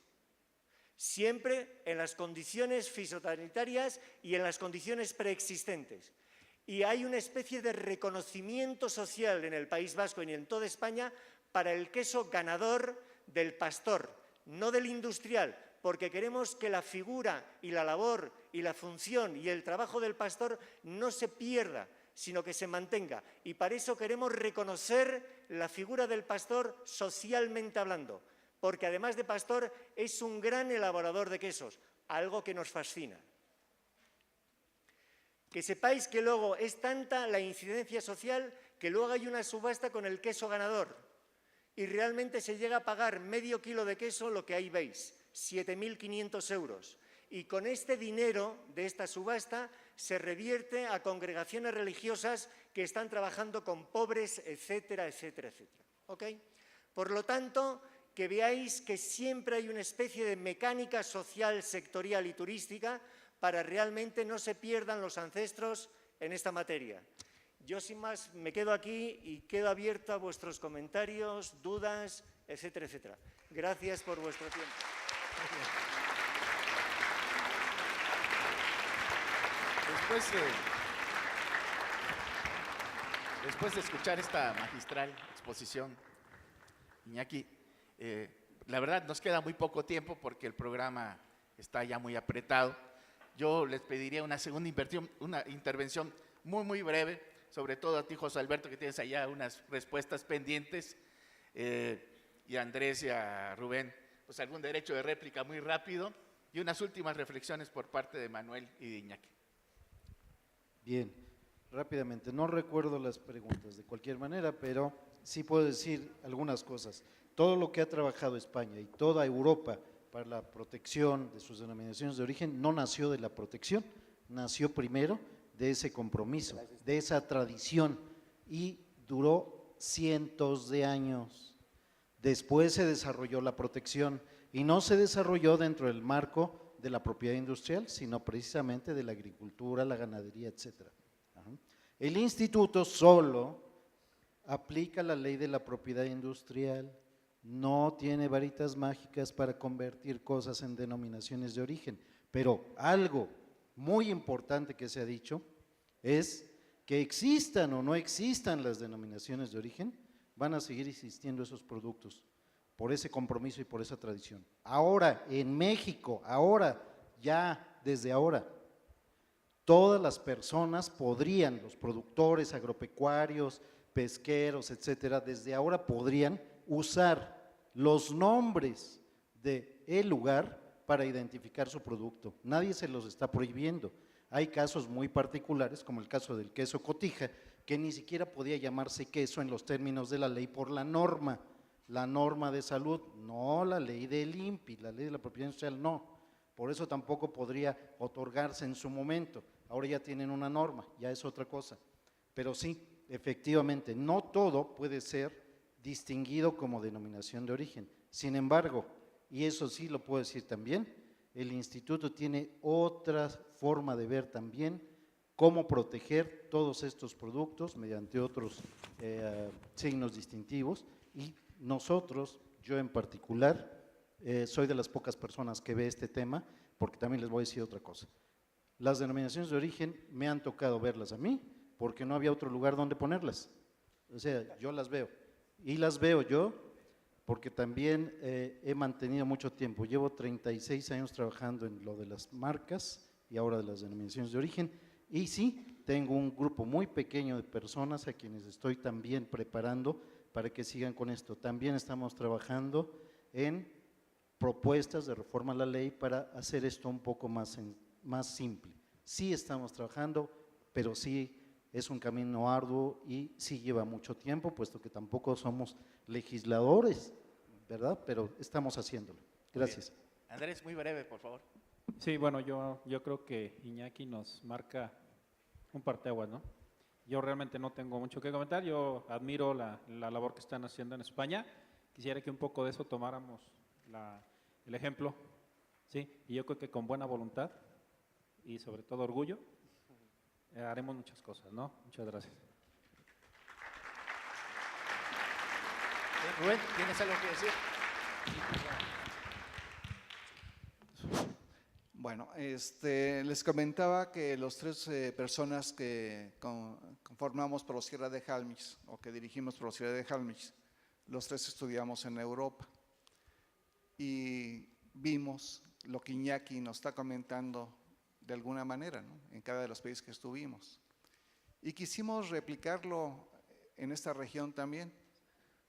Siempre en las condiciones fitosanitarias y en las condiciones preexistentes. Y hay una especie de reconocimiento social en el País Vasco y en toda España para el queso ganador del pastor, no del industrial, porque queremos que la figura y la labor y la función y el trabajo del pastor no se pierda, sino que se mantenga. Y para eso queremos reconocer la figura del pastor socialmente hablando, porque además de pastor es un gran elaborador de quesos, algo que nos fascina. Que sepáis que luego es tanta la incidencia social que luego hay una subasta con el queso ganador y realmente se llega a pagar medio kilo de queso, lo que ahí veis, 7.500 euros. Y con este dinero de esta subasta se revierte a congregaciones religiosas que están trabajando con pobres, etcétera, etcétera, etcétera. ¿Ok? Por lo tanto, que veáis que siempre hay una especie de mecánica social, sectorial y turística para realmente no se pierdan los ancestros en esta materia. Yo, sin más, me quedo aquí y quedo abierto a vuestros comentarios, dudas, etcétera, etcétera. Gracias por vuestro tiempo. Después de escuchar esta magistral exposición, Iñaki, la verdad nos queda muy poco tiempo porque el programa está ya muy apretado. Yo les pediría una segunda intervención muy breve, sobre todo a ti, José Alberto, que tienes allá unas respuestas pendientes, y a Andrés y a Rubén, pues algún derecho de réplica muy rápido, y unas últimas reflexiones por parte de Manuel y de Iñaki. Bien, rápidamente, no recuerdo las preguntas de cualquier manera, pero sí puedo decir algunas cosas. Todo lo que ha trabajado España y toda Europa para la protección de sus denominaciones de origen no nació de la protección, nació primero de ese compromiso, de esa tradición, y duró cientos de años. Después se desarrolló la protección y no se desarrolló dentro del marco de la propiedad industrial, sino precisamente de la agricultura, la ganadería, etcétera. El instituto solo aplica la ley de la propiedad industrial, no tiene varitas mágicas para convertir cosas en denominaciones de origen, pero algo muy importante que se ha dicho es que existan o no existan las denominaciones de origen, van a seguir existiendo esos productos por ese compromiso y por esa tradición. Ahora, en México, desde ahora, todas las personas podrían, los productores agropecuarios, pesqueros, etcétera, desde ahora podrían usar los nombres del lugar para identificar su producto. Nadie se los está prohibiendo. Hay casos muy particulares, como el caso del queso Cotija, que ni siquiera podía llamarse queso en los términos de la ley por la norma de salud, no la ley del INPI, la ley de la propiedad industrial no. Por eso tampoco podría otorgarse en su momento. Ahora ya tienen una norma, ya es otra cosa. Pero sí, efectivamente, no todo puede ser distinguido como denominación de origen. Sin embargo, y eso sí lo puedo decir también, el instituto tiene otra forma de ver también cómo proteger todos estos productos mediante otros signos distintivos, y nosotros, yo en particular, soy de las pocas personas que ve este tema, porque también les voy a decir otra cosa. Las denominaciones de origen me han tocado verlas a mí, porque no había otro lugar donde ponerlas. O sea, yo las veo, y las veo yo, porque también he mantenido mucho tiempo, llevo 36 años trabajando en lo de las marcas y ahora de las denominaciones de origen, y sí, tengo un grupo muy pequeño de personas a quienes estoy también preparando para que sigan con esto. También estamos trabajando en propuestas de reforma a la ley para hacer esto un poco más simple. Sí estamos trabajando, pero sí es un camino arduo y sí lleva mucho tiempo, puesto que tampoco somos legisladores, ¿verdad? Pero estamos haciéndolo. Gracias. Andrés, muy breve, por favor. Sí, bueno, yo creo que Iñaki nos marca un parteaguas, ¿no? Yo realmente no tengo mucho que comentar, yo admiro la labor que están haciendo en España. Quisiera que un poco de eso tomáramos el ejemplo, ¿sí? Y yo creo que con buena voluntad y sobre todo orgullo haremos muchas cosas, ¿no? Muchas gracias. Rubén, ¿tienes algo que decir? Bueno, les comentaba que los tres personas que conformamos Prosierra de Jalmix, o que dirigimos Prosierra de Jalmix, los tres estudiamos en Europa y vimos lo que Iñaki nos está comentando de alguna manera, ¿no? En cada de los países que estuvimos. Y quisimos replicarlo en esta región también.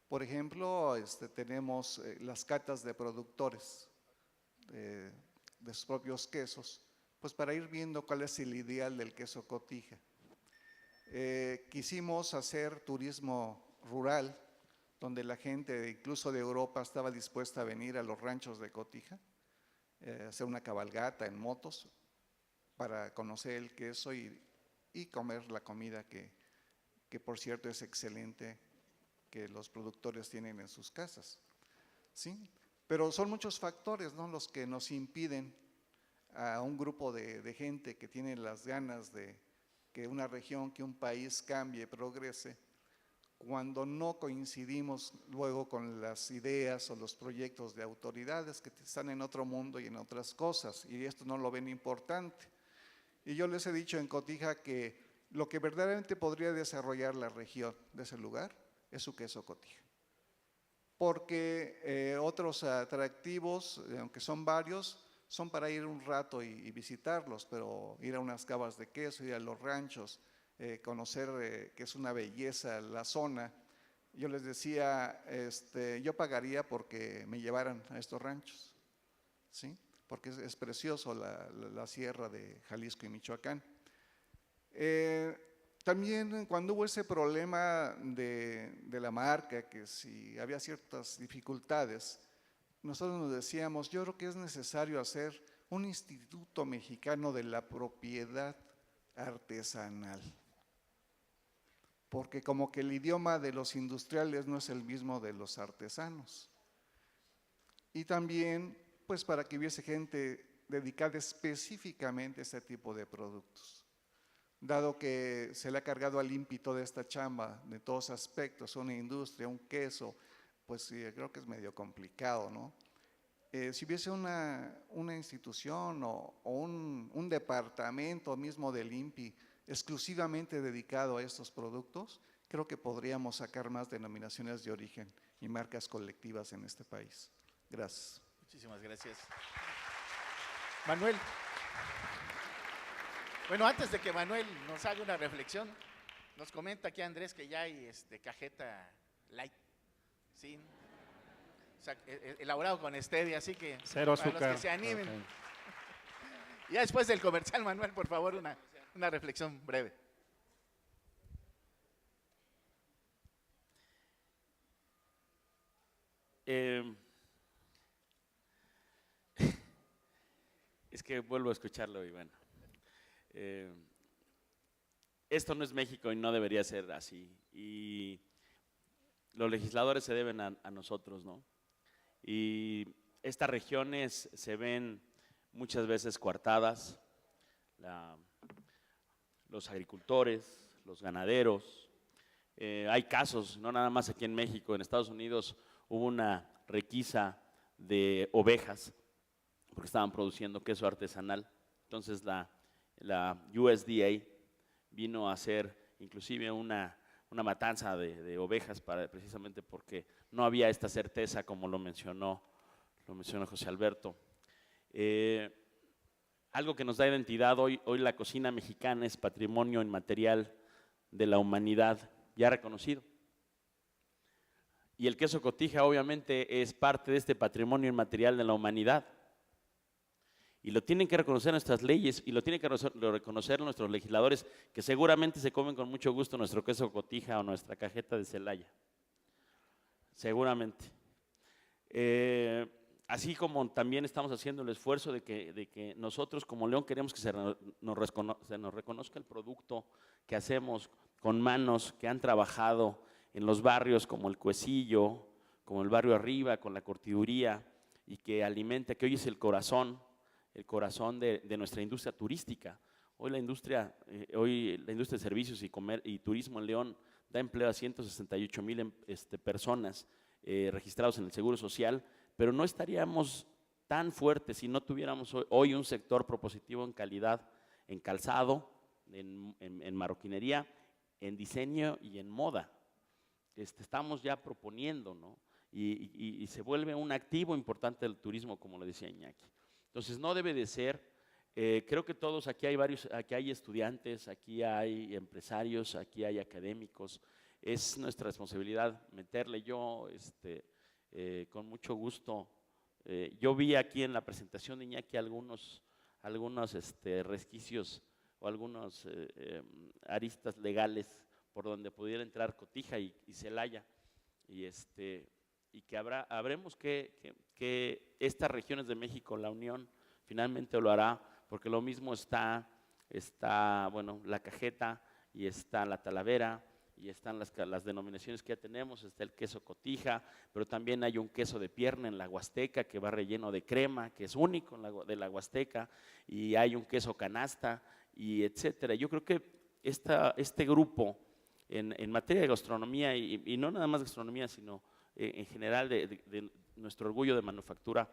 Por ejemplo, tenemos las catas de productores de sus propios quesos, pues para ir viendo cuál es el ideal del queso Cotija. Quisimos hacer turismo rural, donde la gente incluso de Europa estaba dispuesta a venir a los ranchos de Cotija, hacer una cabalgata en motos, para conocer el queso y comer la comida que por cierto es excelente, que los productores tienen en sus casas, ¿sí? Pero son muchos factores, ¿no?, los que nos impiden a un grupo de gente que tiene las ganas de que una región, que un país cambie, progrese, cuando no coincidimos luego con las ideas o los proyectos de autoridades que están en otro mundo y en otras cosas, y esto no lo ven importante. Y yo les he dicho en Cotija que lo que verdaderamente podría desarrollar la región de ese lugar es su queso Cotija. Porque otros atractivos, aunque son varios, son para ir un rato y visitarlos, pero ir a unas cavas de queso, ir a los ranchos, conocer que es una belleza la zona. Yo les decía, yo pagaría porque me llevaran a estos ranchos, ¿sí? Porque es precioso la sierra de Jalisco y Michoacán. También cuando hubo ese problema de la marca, que si había ciertas dificultades, nosotros nos decíamos, yo creo que es necesario hacer un instituto mexicano de la propiedad artesanal, porque como que el idioma de los industriales no es el mismo de los artesanos. Y también, pues para que hubiese gente dedicada específicamente a este tipo de productos. Dado que se le ha cargado al INPI toda esta chamba de todos aspectos, una industria, un queso, pues sí, creo que es medio complicado, ¿no? Si hubiese una institución o un departamento mismo del INPI exclusivamente dedicado a estos productos, creo que podríamos sacar más denominaciones de origen y marcas colectivas en este país. Gracias. Muchísimas gracias. Manuel. Bueno, antes de que Manuel nos haga una reflexión, nos comenta aquí Andrés que ya hay cajeta light, sin, o sea, elaborado con stevia, así que Cero para azúcar. los que se animen. Ok. Ya después del comercial, Manuel, por favor, una reflexión breve. Es que vuelvo a escucharlo y bueno. Esto no es México y no debería ser así. Y los legisladores se deben a nosotros, ¿no? Y estas regiones se ven muchas veces coartadas, los agricultores, los ganaderos. Hay casos, no nada más aquí en México, en Estados Unidos hubo una requisa de ovejas porque estaban produciendo queso artesanal. Entonces la USDA vino a hacer inclusive una matanza de ovejas precisamente porque no había esta certeza, como lo mencionó José Alberto. Algo que nos da identidad hoy la cocina mexicana es patrimonio inmaterial de la humanidad ya reconocido. Y el queso Cotija obviamente es parte de este patrimonio inmaterial de la humanidad. Y lo tienen que reconocer nuestras leyes y lo tienen que reconocer nuestros legisladores, que seguramente se comen con mucho gusto nuestro queso Cotija o nuestra cajeta de Celaya. Seguramente. Así como también estamos haciendo el esfuerzo de que nosotros como León queremos que se nos reconozca el producto que hacemos con manos que han trabajado en los barrios como el Cuecillo, como el barrio Arriba, con la curtiduría, y que alimenta, que hoy es el corazón de nuestra industria turística. Hoy la industria de servicios y turismo en León da empleo a 168,000 personas registrados en el Seguro Social, pero no estaríamos tan fuertes si no tuviéramos hoy un sector propositivo en calidad, en calzado, en marroquinería, en diseño y en moda. Estamos ya proponiendo, ¿no? Y se vuelve un activo importante del turismo, como lo decía Iñaki. Entonces no debe de ser, creo que todos, aquí hay estudiantes, aquí hay empresarios, aquí hay académicos, es nuestra responsabilidad meterle. Yo con mucho gusto, yo vi aquí en la presentación de Iñaki algunos resquicios o algunos aristas legales por donde pudiera entrar Cotija y Celaya, y que habremos que estas regiones de México, la Unión, finalmente lo hará porque lo mismo está bueno, la cajeta y está la talavera, y están las denominaciones que ya tenemos, está el queso cotija, pero también hay un queso de pierna en la Huasteca que va relleno de crema, que es único de la Huasteca, y hay un queso canasta, y etcétera. Yo creo que este grupo en materia de gastronomía, y no nada más gastronomía, sino en general de nuestro orgullo de manufactura,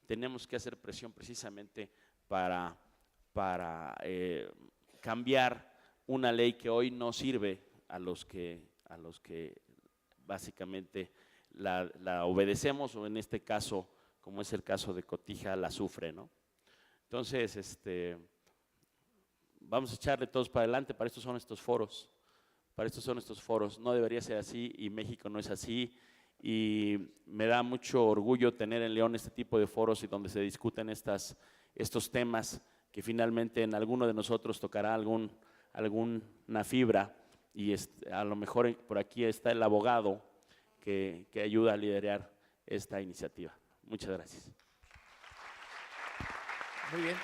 tenemos que hacer presión precisamente para cambiar una ley que hoy no sirve a los que básicamente la obedecemos, o en este caso, como es el caso de Cotija, la sufre, ¿no? Entonces, vamos a echarle todos para adelante. Para esto son estos foros, no debería ser así, y México no es así, y me da mucho orgullo tener en León este tipo de foros y donde se discuten estos temas que finalmente en alguno de nosotros tocará alguna fibra, y a lo mejor por aquí está el abogado que ayuda a liderar esta iniciativa. Muchas gracias. Muy bien.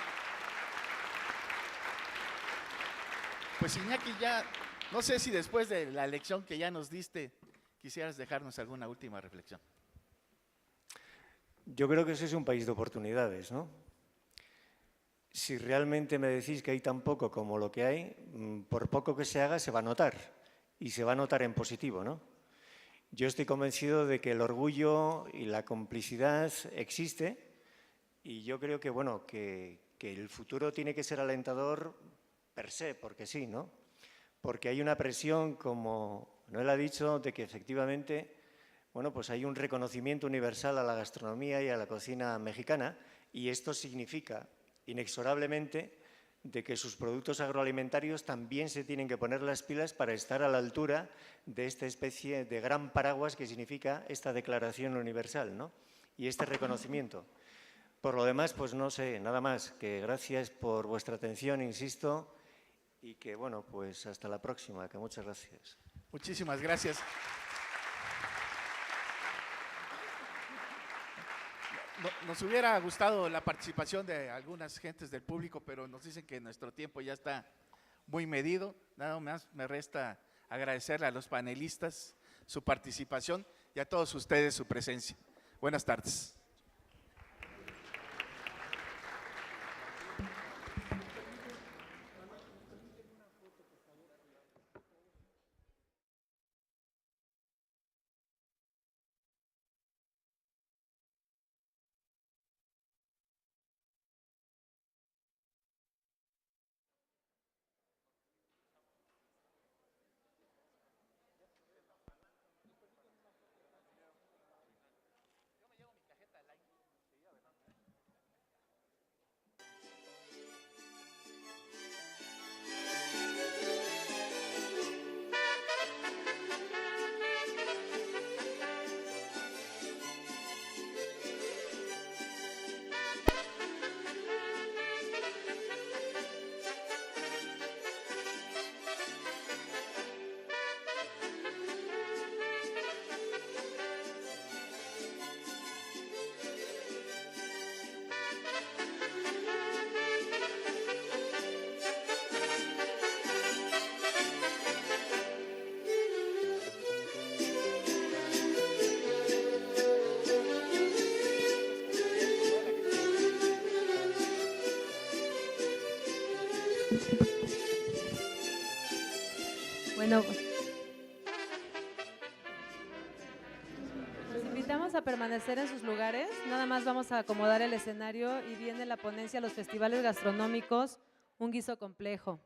Pues Iñaki, ya no sé si después de la lección que ya nos diste, quisieras dejarnos alguna última reflexión. Yo creo que ese es un país de oportunidades, ¿no? Si realmente me decís que hay tan poco como lo que hay, por poco que se haga se va a notar, y se va a notar en positivo, ¿no? Yo estoy convencido de que el orgullo y la complicidad existe, y yo creo que, bueno, que el futuro tiene que ser alentador per se, porque sí, ¿no? Porque hay una presión, como Noel ha dicho, de que efectivamente, bueno, pues hay un reconocimiento universal a la gastronomía y a la cocina mexicana, y esto significa inexorablemente de que sus productos agroalimentarios también se tienen que poner las pilas para estar a la altura de esta especie de gran paraguas que significa esta declaración universal, ¿no? Y este reconocimiento. Por lo demás, pues no sé, nada más, que gracias por vuestra atención, insisto, y que, bueno, pues hasta la próxima, que muchas gracias. Muchísimas gracias. Nos hubiera gustado la participación de algunas gentes del público, pero nos dicen que nuestro tiempo ya está muy medido. Nada más me resta agradecerle a los panelistas su participación y a todos ustedes su presencia. Buenas tardes. Bueno, los invitamos a permanecer en sus lugares. Nada más vamos a acomodar el escenario y viene la ponencia Los festivales gastronómicos, un guiso complejo.